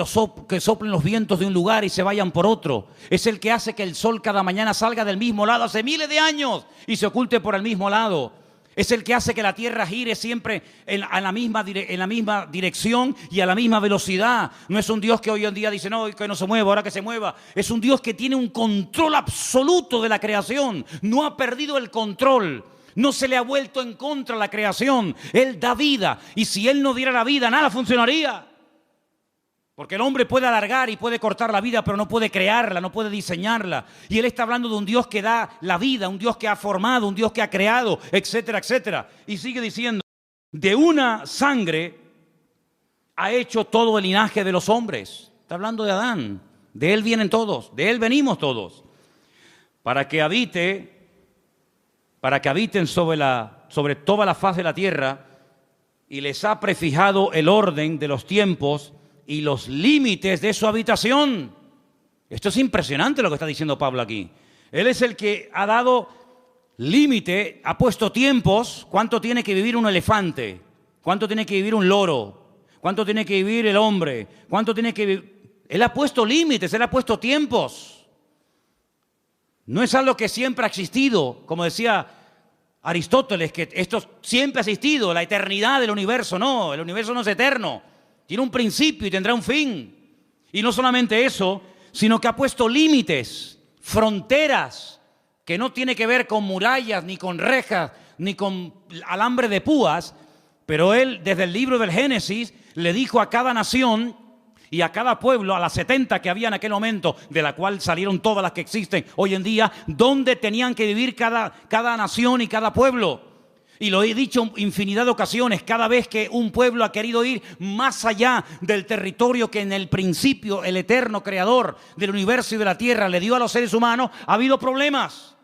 soplen los vientos de un lugar y se vayan por otro. Es el que hace que el sol cada mañana salga del mismo lado hace miles de años y se oculte por el mismo lado. Es el que hace que la tierra gire siempre en la misma dirección y a la misma velocidad. No es un Dios que hoy en día dice, no, que no se mueva, ahora que se mueva. Es un Dios que tiene un control absoluto de la creación. No ha perdido el control. No se le ha vuelto en contra la creación. Él da vida. Y si Él no diera la vida, nada funcionaría. Porque el hombre puede alargar y puede cortar la vida, pero no puede crearla, no puede diseñarla. Y Él está hablando de un Dios que da la vida, un Dios que ha formado, un Dios que ha creado, etcétera, etcétera. Y sigue diciendo, de una sangre ha hecho todo el linaje de los hombres. Está hablando de Adán. De Él vienen todos, de Él venimos todos. Para que habiten sobre toda la faz de la tierra, y les ha prefijado el orden de los tiempos y los límites de su habitación. Esto es impresionante lo que está diciendo Pablo aquí. Él es el que ha dado límite, ha puesto tiempos. ¿Cuánto tiene que vivir un elefante? ¿Cuánto tiene que vivir un loro? ¿Cuánto tiene que vivir el hombre? ¿Cuánto tiene que vivir? Él ha puesto límites, Él ha puesto tiempos. No es algo que siempre ha existido, como decía Aristóteles, que esto siempre ha existido, la eternidad del universo. No, el universo no es eterno. Tiene un principio y tendrá un fin. Y no solamente eso, sino que ha puesto límites, fronteras, que no tiene que ver con murallas, ni con rejas, ni con alambre de púas. Pero Él, desde el libro del Génesis, le dijo a cada nación y a cada pueblo, a las 70 que había en aquel momento, de la cual salieron todas las que existen hoy en día, dónde tenían que vivir cada nación y cada pueblo. Y lo he dicho infinidad de ocasiones, cada vez que un pueblo ha querido ir más allá del territorio que en el principio el eterno creador del universo y de la tierra le dio a los seres humanos, ha habido problemas.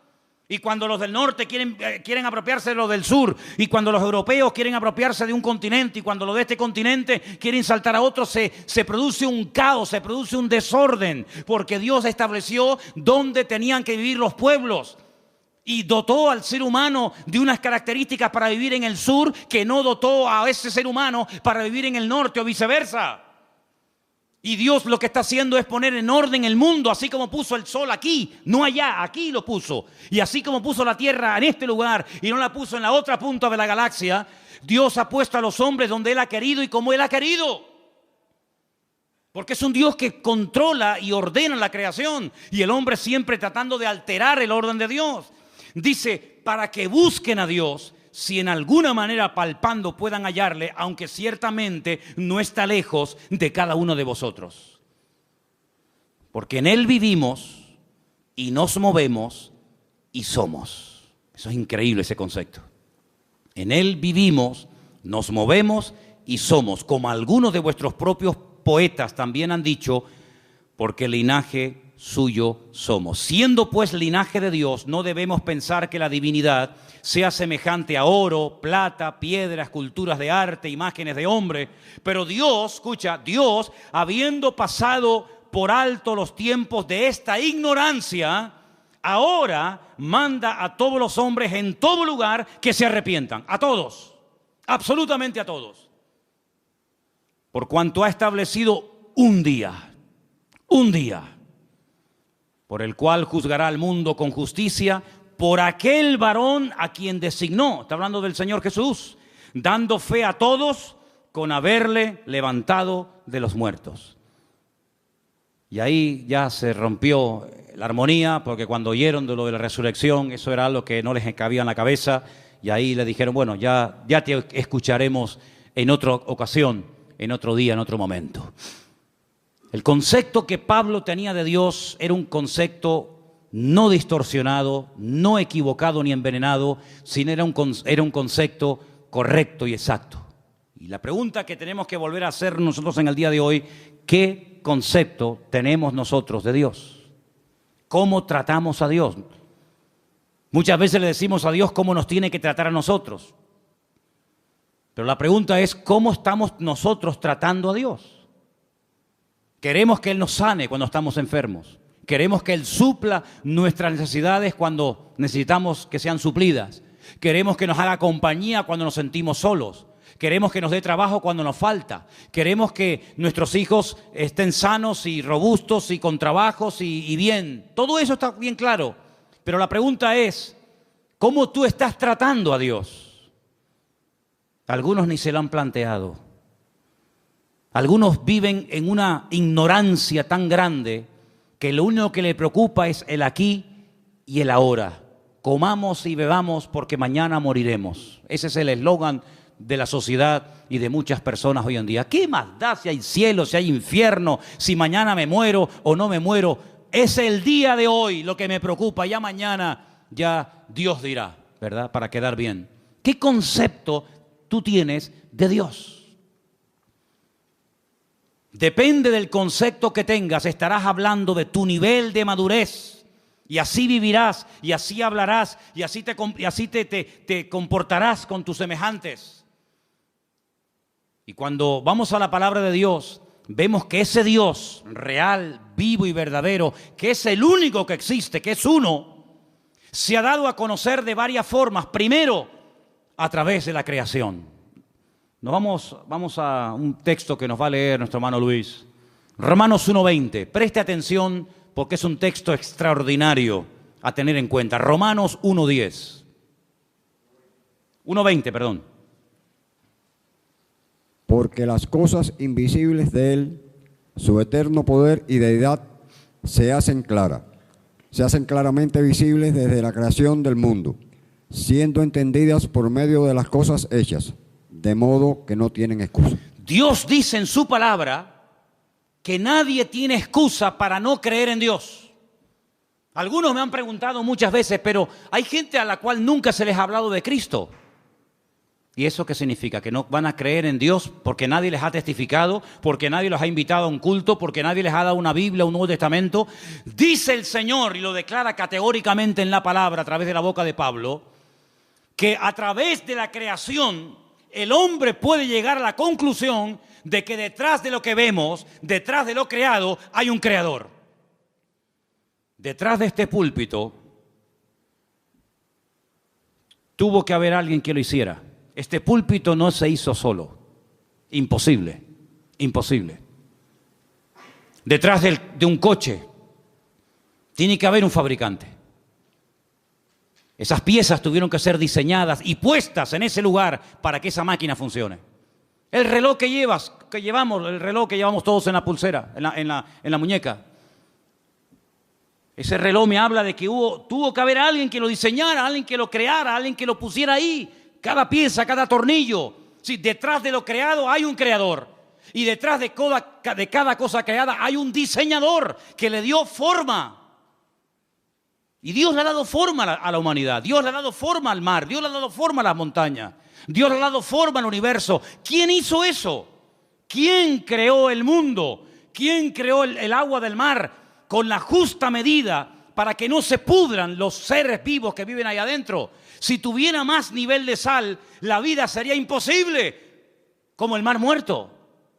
Y cuando los del norte quieren apropiarse de los del sur, y cuando los europeos quieren apropiarse de un continente, y cuando los de este continente quieren saltar a otro, se produce un caos, se produce un desorden, porque Dios estableció dónde tenían que vivir los pueblos. Y dotó al ser humano de unas características para vivir en el sur que no dotó a ese ser humano para vivir en el norte o viceversa. Y Dios lo que está haciendo es poner en orden el mundo, así como puso el sol aquí, no allá, aquí lo puso. Y así como puso la tierra en este lugar y no la puso en la otra punta de la galaxia, Dios ha puesto a los hombres donde Él ha querido y como Él ha querido. Porque es un Dios que controla y ordena la creación, y el hombre siempre tratando de alterar el orden de Dios. Dice, para que busquen a Dios, si en alguna manera palpando puedan hallarle, aunque ciertamente no está lejos de cada uno de vosotros. Porque en Él vivimos y nos movemos y somos. Eso es increíble, ese concepto. En Él vivimos, nos movemos y somos, como algunos de vuestros propios poetas también han dicho, porque linaje suyo somos. Siendo pues linaje de Dios, no debemos pensar que la divinidad sea semejante a oro, plata, piedra, esculturas de arte, imágenes de hombre. Pero Dios, escucha, Dios, habiendo pasado por alto los tiempos de esta ignorancia, ahora manda a todos los hombres en todo lugar que se arrepientan. A todos, absolutamente a todos. Por cuanto ha establecido un día, por el cual juzgará al mundo con justicia por aquel varón a quien designó. Está hablando del Señor Jesús, dando fe a todos con haberle levantado de los muertos. Y ahí ya se rompió la armonía, porque cuando oyeron de lo de la resurrección, eso era algo que no les cabía en la cabeza, y ahí le dijeron, bueno, ya te escucharemos en otra ocasión, en otro día, en otro momento. El concepto que Pablo tenía de Dios era un concepto no distorsionado, no equivocado ni envenenado, sino era un concepto correcto y exacto. Y la pregunta que tenemos que volver a hacer nosotros en el día de hoy, ¿qué concepto tenemos nosotros de Dios? ¿Cómo tratamos a Dios? Muchas veces le decimos a Dios cómo nos tiene que tratar a nosotros. Pero la pregunta es, ¿cómo estamos nosotros tratando a Dios? Queremos que Él nos sane cuando estamos enfermos. Queremos que Él supla nuestras necesidades cuando necesitamos que sean suplidas. Queremos que nos haga compañía cuando nos sentimos solos. Queremos que nos dé trabajo cuando nos falta. Queremos que nuestros hijos estén sanos y robustos y con trabajos y bien. Todo eso está bien claro. Pero la pregunta es, ¿cómo tú estás tratando a Dios? Algunos ni se lo han planteado. Algunos viven en una ignorancia tan grande que lo único que le preocupa es el aquí y el ahora. Comamos y bebamos porque mañana moriremos. Ese es el eslogan de la sociedad y de muchas personas hoy en día. ¿Qué más da si hay cielo, si hay infierno, si mañana me muero o no me muero? Es el día de hoy lo que me preocupa. Ya mañana ya Dios dirá, ¿verdad? Para quedar bien. ¿Qué concepto tú tienes de Dios? Depende del concepto que tengas, estarás hablando de tu nivel de madurez. Y así vivirás, y así hablarás, y así te comportarás con tus semejantes. Y cuando vamos a la palabra de Dios, vemos que ese Dios real, vivo y verdadero, que es el único que existe, que es uno, se ha dado a conocer de varias formas. Primero, a través de la creación. Vamos a un texto que nos va a leer nuestro hermano Luis. Romanos 1:20. Preste atención porque es un texto extraordinario a tener en cuenta. Romanos 1:10. 1:20, perdón. Porque las cosas invisibles de Él, su eterno poder y deidad, se hacen claramente visibles desde la creación del mundo, siendo entendidas por medio de las cosas hechas, de modo que no tienen excusa. Dios dice en su palabra que nadie tiene excusa para no creer en Dios. Algunos me han preguntado muchas veces, pero hay gente a la cual nunca se les ha hablado de Cristo. ¿Y eso qué significa? ¿Que no van a creer en Dios porque nadie les ha testificado, porque nadie los ha invitado a un culto, porque nadie les ha dado una Biblia, un Nuevo Testamento? Dice el Señor, y lo declara categóricamente en la palabra a través de la boca de Pablo, que a través de la creación el hombre puede llegar a la conclusión de que detrás de lo que vemos, detrás de lo creado, hay un creador. Detrás de este púlpito tuvo que haber alguien que lo hiciera. Este púlpito no se hizo solo. Imposible, imposible. Detrás de un coche tiene que haber un fabricante. Esas piezas tuvieron que ser diseñadas y puestas en ese lugar para que esa máquina funcione. El reloj que llevamos todos en la pulsera, en la muñeca. Ese reloj me habla de que tuvo que haber alguien que lo diseñara, alguien que lo creara, alguien que lo pusiera ahí. Cada pieza, cada tornillo. Sí, detrás de lo creado hay un creador. Y detrás de cada cosa creada hay un diseñador que le dio forma. Y Dios le ha dado forma a la humanidad. Dios le ha dado forma al mar. Dios le ha dado forma a las montañas. Dios le ha dado forma al universo. ¿Quién hizo eso? ¿Quién creó el mundo? ¿Quién creó el agua del mar con la justa medida para que no se pudran los seres vivos que viven ahí adentro? Si tuviera más nivel de sal, la vida sería imposible, como el mar muerto.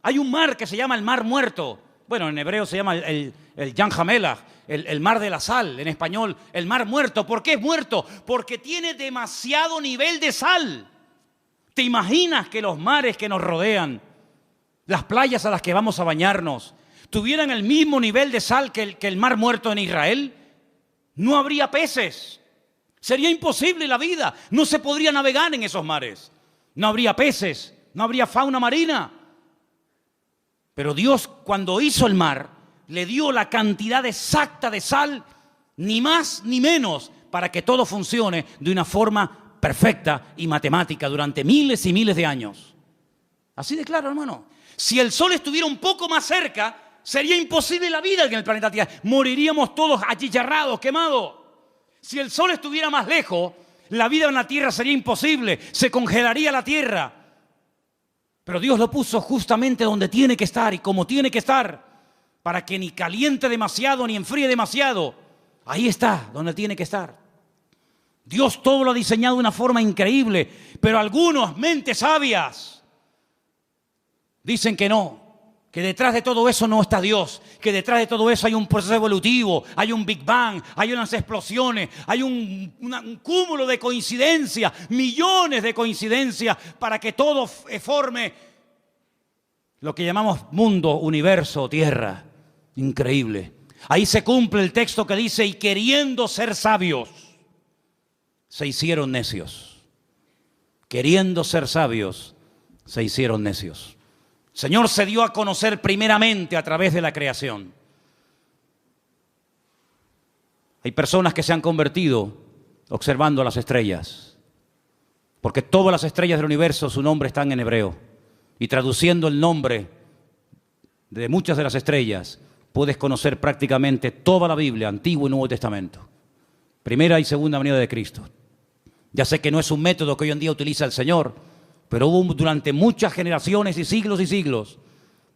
Hay un mar que se llama el mar muerto. Bueno, en hebreo se llama el Yam HaMelach, el mar de la sal. En español, el mar muerto. ¿Por qué es muerto? Porque tiene demasiado nivel de sal. ¿Te imaginas que los mares que nos rodean, las playas a las que vamos a bañarnos, tuvieran el mismo nivel de sal que el mar muerto en Israel? No habría peces. Sería imposible la vida. No se podría navegar en esos mares. No habría peces, no habría fauna marina. Pero Dios, cuando hizo el mar, le dio la cantidad exacta de sal, ni más ni menos, para que todo funcione de una forma perfecta y matemática durante miles y miles de años. Así de claro, hermano. Si el sol estuviera un poco más cerca, sería imposible la vida en el planeta Tierra. Moriríamos todos achicharrados, quemados. Si el sol estuviera más lejos, la vida en la tierra sería imposible. Se congelaría la tierra. Pero Dios lo puso justamente donde tiene que estar y como tiene que estar, para que ni caliente demasiado ni enfríe demasiado. Ahí está, donde tiene que estar. Dios todo lo ha diseñado de una forma increíble, pero algunos, mentes sabias, dicen que no, que detrás de todo eso no está Dios, que detrás de todo eso hay un proceso evolutivo, hay un Big Bang, hay unas explosiones, hay un cúmulo de coincidencias, millones de coincidencias para que todo forme lo que llamamos mundo, universo, tierra. Increíble. Ahí se cumple el texto que dice: y queriendo ser sabios, se hicieron necios. Queriendo ser sabios, se hicieron necios. El Señor se dio a conocer primeramente a través de la creación. Hay personas que se han convertido observando las estrellas, porque todas las estrellas del universo, su nombre está en hebreo, y traduciendo el nombre de muchas de las estrellas, puedes conocer prácticamente toda la Biblia, Antiguo y Nuevo Testamento, primera y segunda venida de Cristo. Ya sé que no es un método que hoy en día utiliza el Señor, pero hubo durante muchas generaciones y siglos,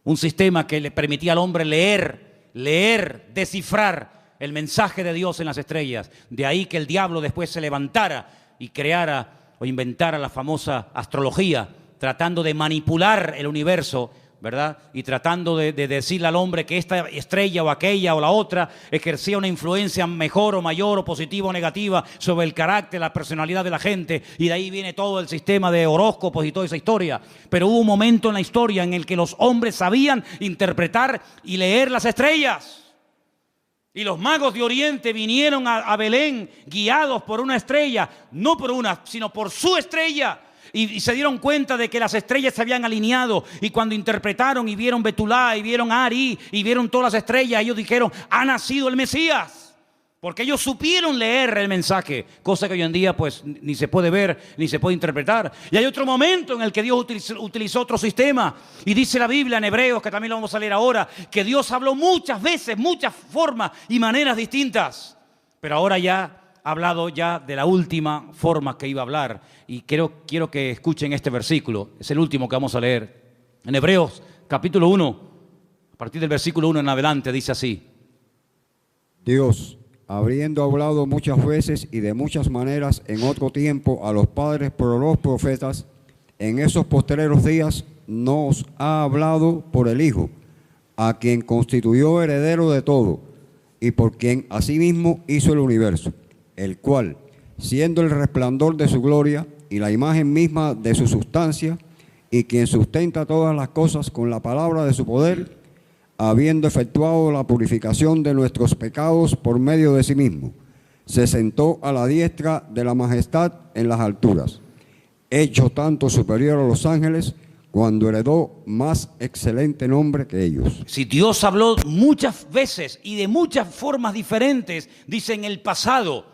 un sistema que le permitía al hombre leer, descifrar el mensaje de Dios en las estrellas. De ahí que el diablo después se levantara y creara o inventara la famosa astrología, tratando de manipular el universo, ¿verdad? Y tratando de decirle al hombre que esta estrella o aquella o la otra ejercía una influencia mejor o mayor o positiva o negativa sobre el carácter, la personalidad de la gente, y de ahí viene todo el sistema de horóscopos y toda esa historia. Pero hubo un momento en la historia en el que los hombres sabían interpretar y leer las estrellas. Y los magos de Oriente vinieron a Belén guiados por una estrella, no por una, sino por su estrella. Y se dieron cuenta de que las estrellas se habían alineado, y cuando interpretaron y vieron Betulá y vieron Ari y vieron todas las estrellas, ellos dijeron: ha nacido el Mesías, porque ellos supieron leer el mensaje, cosa que hoy en día pues ni se puede ver ni se puede interpretar. Y hay otro momento en el que Dios utilizó otro sistema, y dice la Biblia en Hebreos, que también lo vamos a leer ahora, que Dios habló muchas veces, muchas formas y maneras distintas, pero ahora ya ha hablado ya de la última forma que iba a hablar. Y quiero que escuchen este versículo. Es el último que vamos a leer. En Hebreos capítulo 1, a partir del versículo 1 en adelante, dice así: Dios, habiendo hablado muchas veces y de muchas maneras en otro tiempo a los padres por los profetas, en esos postreros días nos ha hablado por el Hijo, a quien constituyó heredero de todo, y por quien asimismo hizo el universo, el cual, siendo el resplandor de su gloria y la imagen misma de su sustancia, y quien sustenta todas las cosas con la palabra de su poder, habiendo efectuado la purificación de nuestros pecados por medio de sí mismo, se sentó a la diestra de la majestad en las alturas, hecho tanto superior a los ángeles, cuando heredó más excelente nombre que ellos. Si Dios habló muchas veces y de muchas formas diferentes, dice en el pasado,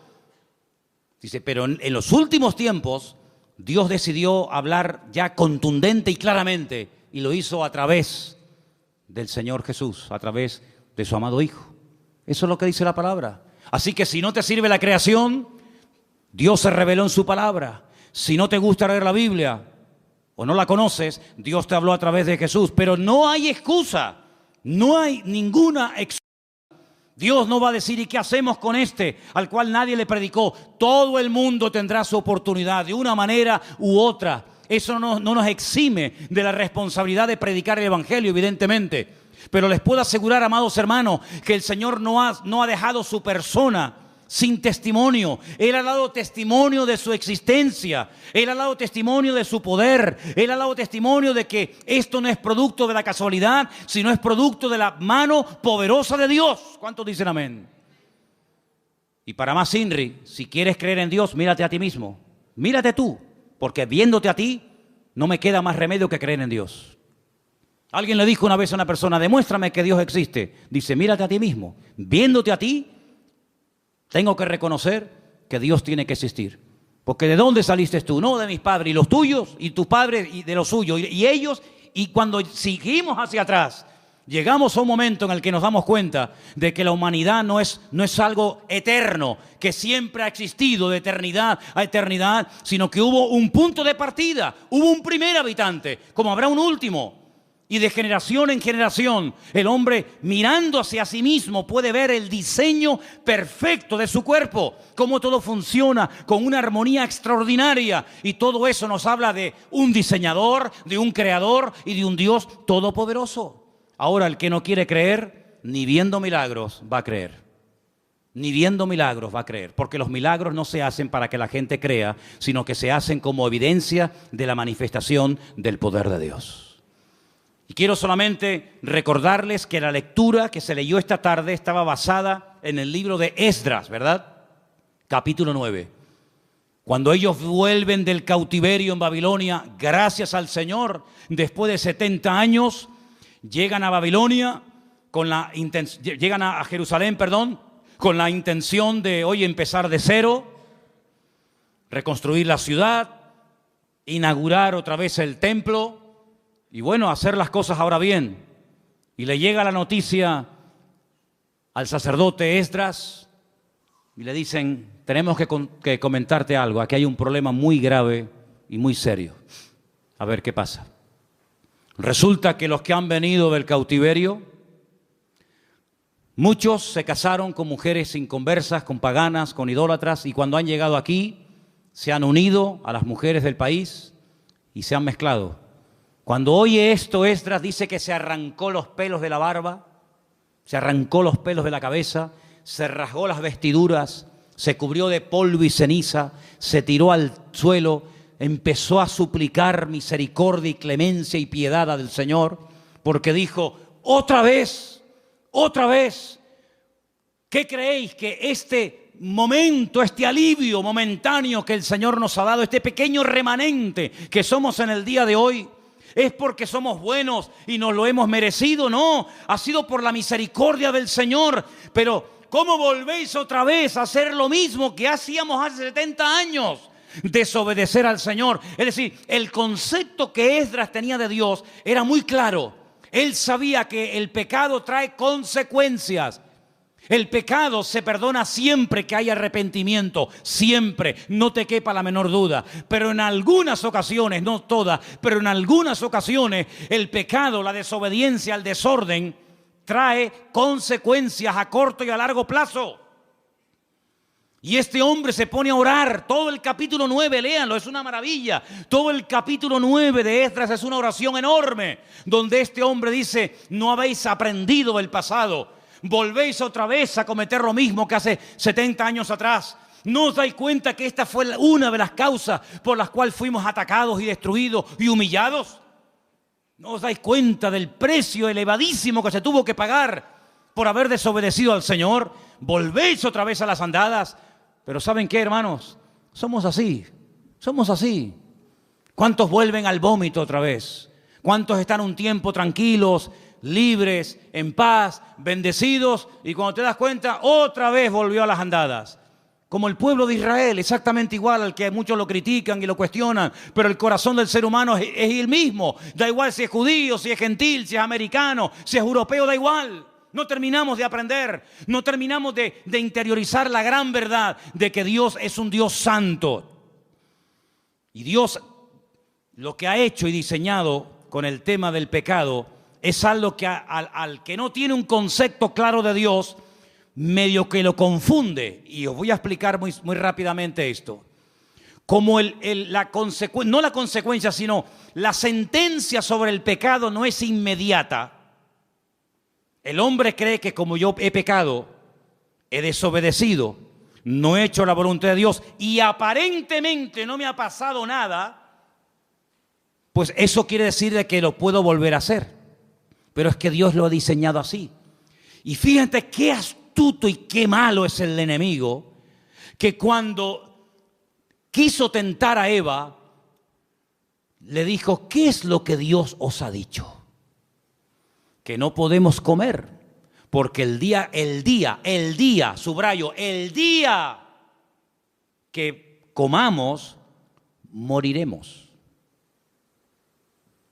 dice, pero en los últimos tiempos Dios decidió hablar ya contundente y claramente, y lo hizo a través del Señor Jesús, a través de su amado Hijo. Eso es lo que dice la palabra. Así que si no te sirve la creación, Dios se reveló en su palabra. Si no te gusta leer la Biblia o no la conoces, Dios te habló a través de Jesús. Pero no hay excusa, no hay ninguna excusa. Dios no va a decir: ¿y qué hacemos con este al cual nadie le predicó? Todo el mundo tendrá su oportunidad de una manera u otra. Eso no nos exime de la responsabilidad de predicar el Evangelio, evidentemente. Pero les puedo asegurar, amados hermanos, que el Señor no ha dejado su persona sin testimonio. Él ha dado testimonio de su existencia. Él ha dado testimonio de su poder. Él ha dado testimonio de que esto no es producto de la casualidad, sino es producto de la mano poderosa de Dios. ¿Cuántos dicen amén? Y para más INRI, si quieres creer en Dios, mírate a ti mismo. Mírate tú, porque viéndote a ti, no me queda más remedio que creer en Dios. Alguien le dijo una vez a una persona: demuéstrame que Dios existe. Dice: mírate a ti mismo. Viéndote a ti, tengo que reconocer que Dios tiene que existir. Porque ¿de dónde saliste tú? No de mis padres, y los tuyos, y tus padres, y de los suyos, y ellos. Y cuando seguimos hacia atrás, Llegamos a un momento en el que nos damos cuenta de que la humanidad no es algo eterno, que siempre ha existido de eternidad a eternidad, sino que hubo un punto de partida, hubo un primer habitante, como habrá un último. Y de generación en generación, el hombre mirando hacia sí mismo puede ver el diseño perfecto de su cuerpo, cómo todo funciona con una armonía extraordinaria. Y todo eso nos habla de un diseñador, de un creador y de un Dios todopoderoso. Ahora, el que no quiere creer, ni viendo milagros va a creer. Ni viendo milagros va a creer, porque los milagros no se hacen para que la gente crea, sino que se hacen como evidencia de la manifestación del poder de Dios. Y quiero solamente recordarles que la lectura que se leyó esta tarde estaba basada en el libro de Esdras, ¿verdad? Capítulo 9. Cuando ellos vuelven del cautiverio en Babilonia, gracias al Señor, después de 70 años, llegan a Babilonia, llegan a Jerusalén, con la intención de hoy empezar de cero, reconstruir la ciudad, inaugurar otra vez el templo y bueno, hacer las cosas ahora bien. Y le llega la noticia al sacerdote Esdras y le dicen: tenemos que comentarte algo, aquí hay un problema muy grave y muy serio. A ver qué pasa. Resulta que los que han venido del cautiverio, muchos se casaron con mujeres inconversas, con paganas, con idólatras, y cuando han llegado aquí se han unido a las mujeres del país y se han mezclado. Cuando oye esto, Esdras dice que se arrancó los pelos de la barba, se arrancó los pelos de la cabeza, se rasgó las vestiduras, se cubrió de polvo y ceniza, se tiró al suelo, empezó a suplicar misericordia y clemencia y piedad del Señor, porque dijo: otra vez, ¿qué creéis que este momento, este alivio momentáneo que el Señor nos ha dado, este pequeño remanente que somos en el día de hoy, es porque somos buenos y nos lo hemos merecido? No, ha sido por la misericordia del Señor. Pero ¿cómo volvéis otra vez a hacer lo mismo que hacíamos hace 70 años? Desobedecer al Señor. Es decir, el concepto que Esdras tenía de Dios era muy claro. Él sabía que el pecado trae consecuencias. El pecado se perdona siempre que hay arrepentimiento, siempre, no te quepa la menor duda. Pero en algunas ocasiones, no todas, pero en algunas ocasiones el pecado, la desobediencia, el desorden trae consecuencias a corto y a largo plazo. Y este hombre se pone a orar, todo el capítulo 9, léanlo, es una maravilla. Todo el capítulo 9 de Esdras es una oración enorme, donde este hombre dice: no habéis aprendido del pasado, volvéis otra vez a cometer lo mismo que hace 70 años atrás. ¿No os dais cuenta que esta fue una de las causas por las cuales fuimos atacados y destruidos y humillados? ¿No os dais cuenta del precio elevadísimo que se tuvo que pagar por haber desobedecido al Señor? Volvéis otra vez a las andadas. Pero ¿saben qué, hermanos? Somos así. ¿Cuántos vuelven al vómito otra vez? ¿Cuántos están un tiempo tranquilos, libres, en paz, bendecidos, y cuando te das cuenta, otra vez volvió a las andadas? Como el pueblo de Israel, exactamente igual, al que muchos lo critican y lo cuestionan, pero el corazón del ser humano es el mismo. Da igual si es judío, si es gentil, si es americano, si es europeo, da igual. No terminamos de aprender, no terminamos de interiorizar la gran verdad de que Dios es un Dios santo. Y Dios lo que ha hecho y diseñado con el tema del pecado es algo que al que no tiene un concepto claro de Dios, medio que lo confunde. Y os voy a explicar muy rápidamente esto. Como no la consecuencia, sino la sentencia sobre el pecado no es inmediata. El hombre cree que como yo he pecado, he desobedecido, no he hecho la voluntad de Dios y aparentemente no me ha pasado nada, pues eso quiere decir de que lo puedo volver a hacer. Pero es que Dios lo ha diseñado así. Y fíjate qué astuto y qué malo es el enemigo, que cuando quiso tentar a Eva, le dijo: ¿qué es lo que Dios os ha dicho? Que no podemos comer, porque el día, subrayo, el día que comamos, moriremos.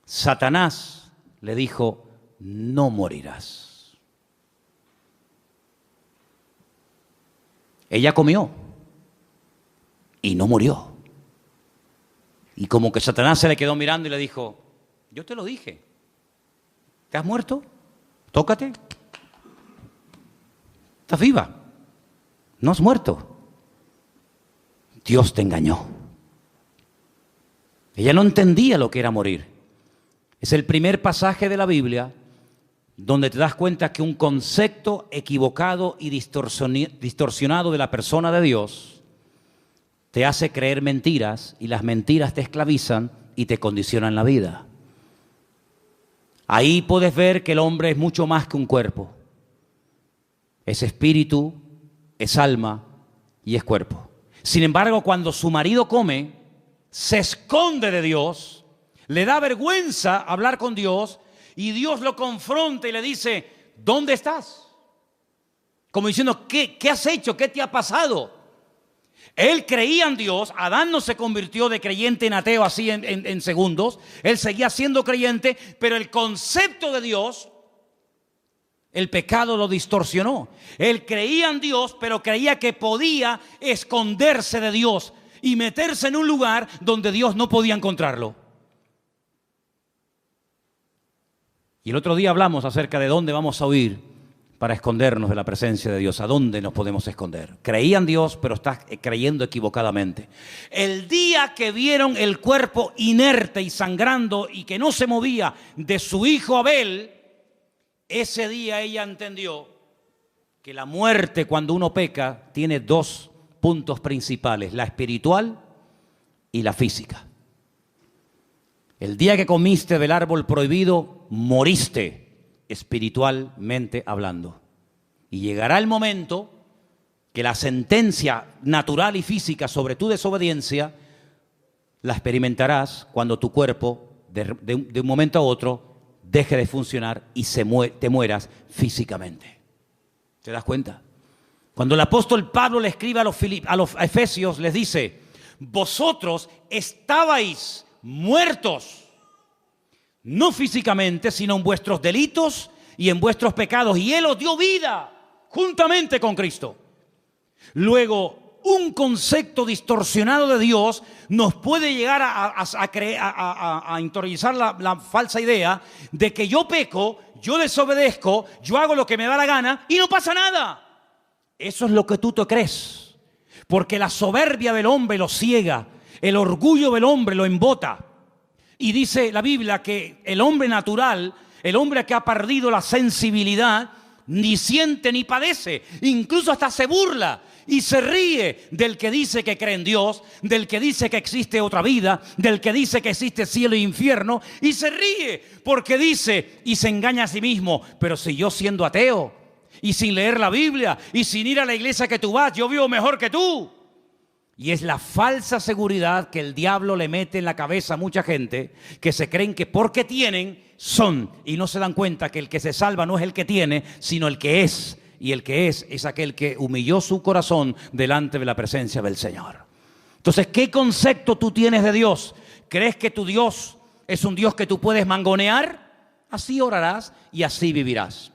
Satanás le dijo: no morirás. Ella comió y no murió. Y como que Satanás se le quedó mirando y le dijo, yo te lo dije, ¿te has muerto? Tócate. Estás viva, no has muerto. Dios te engañó. Ella no entendía lo que era morir. Es el primer pasaje de la Biblia donde te das cuenta que un concepto equivocado y distorsionado de la persona de Dios te hace creer mentiras, y las mentiras te esclavizan y te condicionan la vida. Ahí puedes ver que el hombre es mucho más que un cuerpo. Es espíritu, es alma y es cuerpo. Sin embargo, cuando su marido come, se esconde de Dios, le da vergüenza hablar con Dios, y Dios lo confronta y le dice, ¿dónde estás? Como diciendo, ¿qué has hecho? ¿Qué te ha pasado? Él creía en Dios. Adán no se convirtió de creyente en ateo así en segundos. Él seguía siendo creyente, pero el concepto de Dios, el pecado lo distorsionó. Él creía en Dios, pero creía que podía esconderse de Dios y meterse en un lugar donde Dios no podía encontrarlo. Y el otro día hablamos acerca de dónde vamos a huir para escondernos de la presencia de Dios. ¿A dónde nos podemos esconder? Creía en Dios, pero estás creyendo equivocadamente. El día que vieron el cuerpo inerte y sangrando y que no se movía de su hijo Abel, ese día ella entendió que la muerte, cuando uno peca, tiene dos puntos principales: la espiritual y la física. El día que comiste del árbol prohibido, moriste espiritualmente hablando. Y llegará el momento que la sentencia natural y física sobre tu desobediencia la experimentarás cuando tu cuerpo de un momento a otro deje de funcionar y te mueras físicamente. ¿Te das cuenta? Cuando el apóstol Pablo le escribe a los efesios, les dice, vosotros estabais muertos, no físicamente, sino en vuestros delitos y en vuestros pecados, y Él os dio vida juntamente con Cristo. Luego, un concepto distorsionado de Dios nos puede llegar a interiorizar la falsa idea de que yo peco, yo desobedezco, yo hago lo que me da la gana y no pasa nada. Eso es lo que tú te crees, porque la soberbia del hombre lo ciega, el orgullo del hombre lo embota. Y dice la Biblia que el hombre natural, el hombre que ha perdido la sensibilidad, ni siente ni padece, incluso hasta se burla y se ríe del que dice que cree en Dios, del que dice que existe otra vida, del que dice que existe cielo e infierno, y se ríe porque dice y se engaña a sí mismo, pero si yo siendo ateo y sin leer la Biblia y sin ir a la iglesia que tú vas, yo vivo mejor que tú. Y es la falsa seguridad que el diablo le mete en la cabeza a mucha gente, que se creen que porque tienen, son, y no se dan cuenta que el que se salva no es el que tiene, sino el que es. Y el que es aquel que humilló su corazón delante de la presencia del Señor. Entonces, ¿qué concepto tú tienes de Dios? ¿Crees que tu Dios es un Dios que tú puedes mangonear? Así orarás y así vivirás.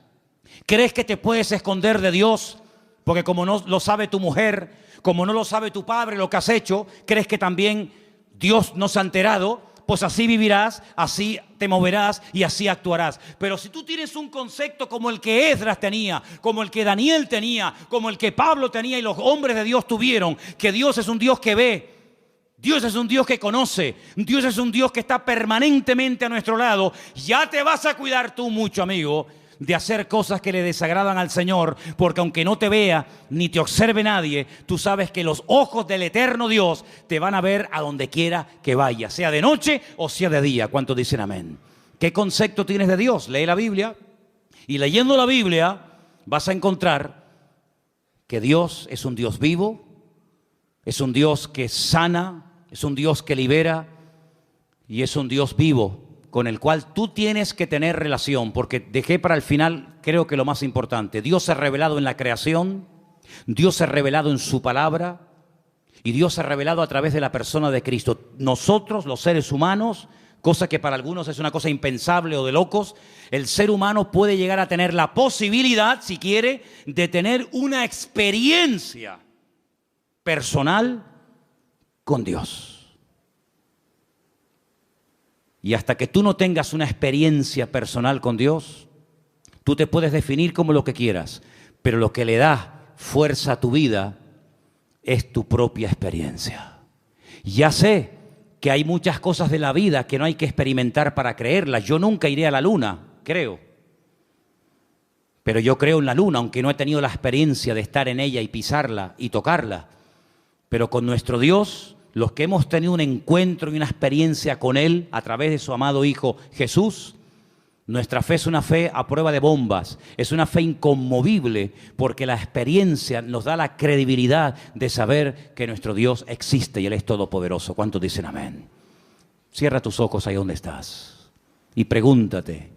¿Crees que te puedes esconder de Dios? Porque como no lo sabe tu mujer, como no lo sabe tu padre lo que has hecho, ¿crees que también Dios no se ha enterado? Pues así vivirás, así te moverás y así actuarás. Pero si tú tienes un concepto como el que Esdras tenía, como el que Daniel tenía, como el que Pablo tenía y los hombres de Dios tuvieron, que Dios es un Dios que ve, Dios es un Dios que conoce, Dios es un Dios que está permanentemente a nuestro lado, ya te vas a cuidar tú mucho, amigo, de hacer cosas que le desagradan al Señor, porque aunque no te vea ni te observe nadie, tú sabes que los ojos del eterno Dios te van a ver a donde quiera que vayas, sea de noche o sea de día. ¿Cuántos dicen amén? ¿Qué concepto tienes de Dios? Lee la Biblia, y leyendo la Biblia vas a encontrar que Dios es un Dios vivo, es un Dios que sana, es un Dios que libera y es un Dios vivo con el cual tú tienes que tener relación, porque dejé para el final, creo que lo más importante. Dios se ha revelado en la creación, Dios se ha revelado en su palabra y Dios se ha revelado a través de la persona de Cristo. Nosotros, los seres humanos, cosa que para algunos es una cosa impensable o de locos, el ser humano puede llegar a tener la posibilidad, si quiere, de tener una experiencia personal con Dios. Y hasta que tú no tengas una experiencia personal con Dios, tú te puedes definir como lo que quieras, pero lo que le da fuerza a tu vida es tu propia experiencia. Ya sé que hay muchas cosas de la vida que no hay que experimentar para creerlas. Yo nunca iré a la luna, creo. Pero yo creo en la luna, aunque no he tenido la experiencia de estar en ella y pisarla y tocarla. Pero con nuestro Dios, los que hemos tenido un encuentro y una experiencia con Él a través de su amado Hijo Jesús, nuestra fe es una fe a prueba de bombas, es una fe inconmovible, porque la experiencia nos da la credibilidad de saber que nuestro Dios existe y Él es todopoderoso. ¿Cuántos dicen amén? Cierra tus ojos ahí donde estás y pregúntate,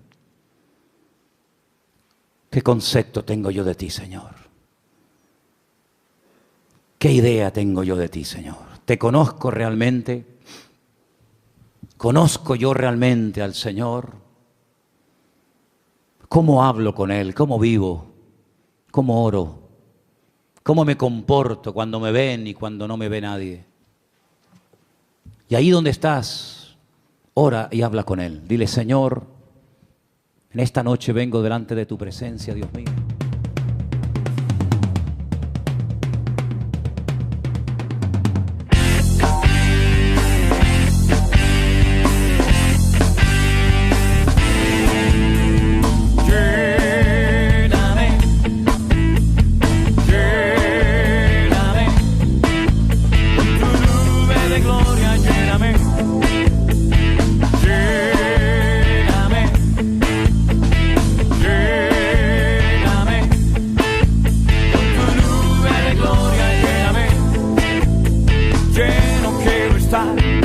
¿qué concepto tengo yo de ti, Señor? ¿Qué idea tengo yo de ti, Señor? ¿Te conozco realmente? ¿Conozco yo realmente al Señor? ¿Cómo hablo con Él? ¿Cómo vivo? ¿Cómo oro? ¿Cómo me comporto cuando me ven y cuando no me ve nadie? Y ahí donde estás, ora y habla con Él. Dile, Señor, en esta noche vengo delante de tu presencia, Dios mío. Lleno quiero estar.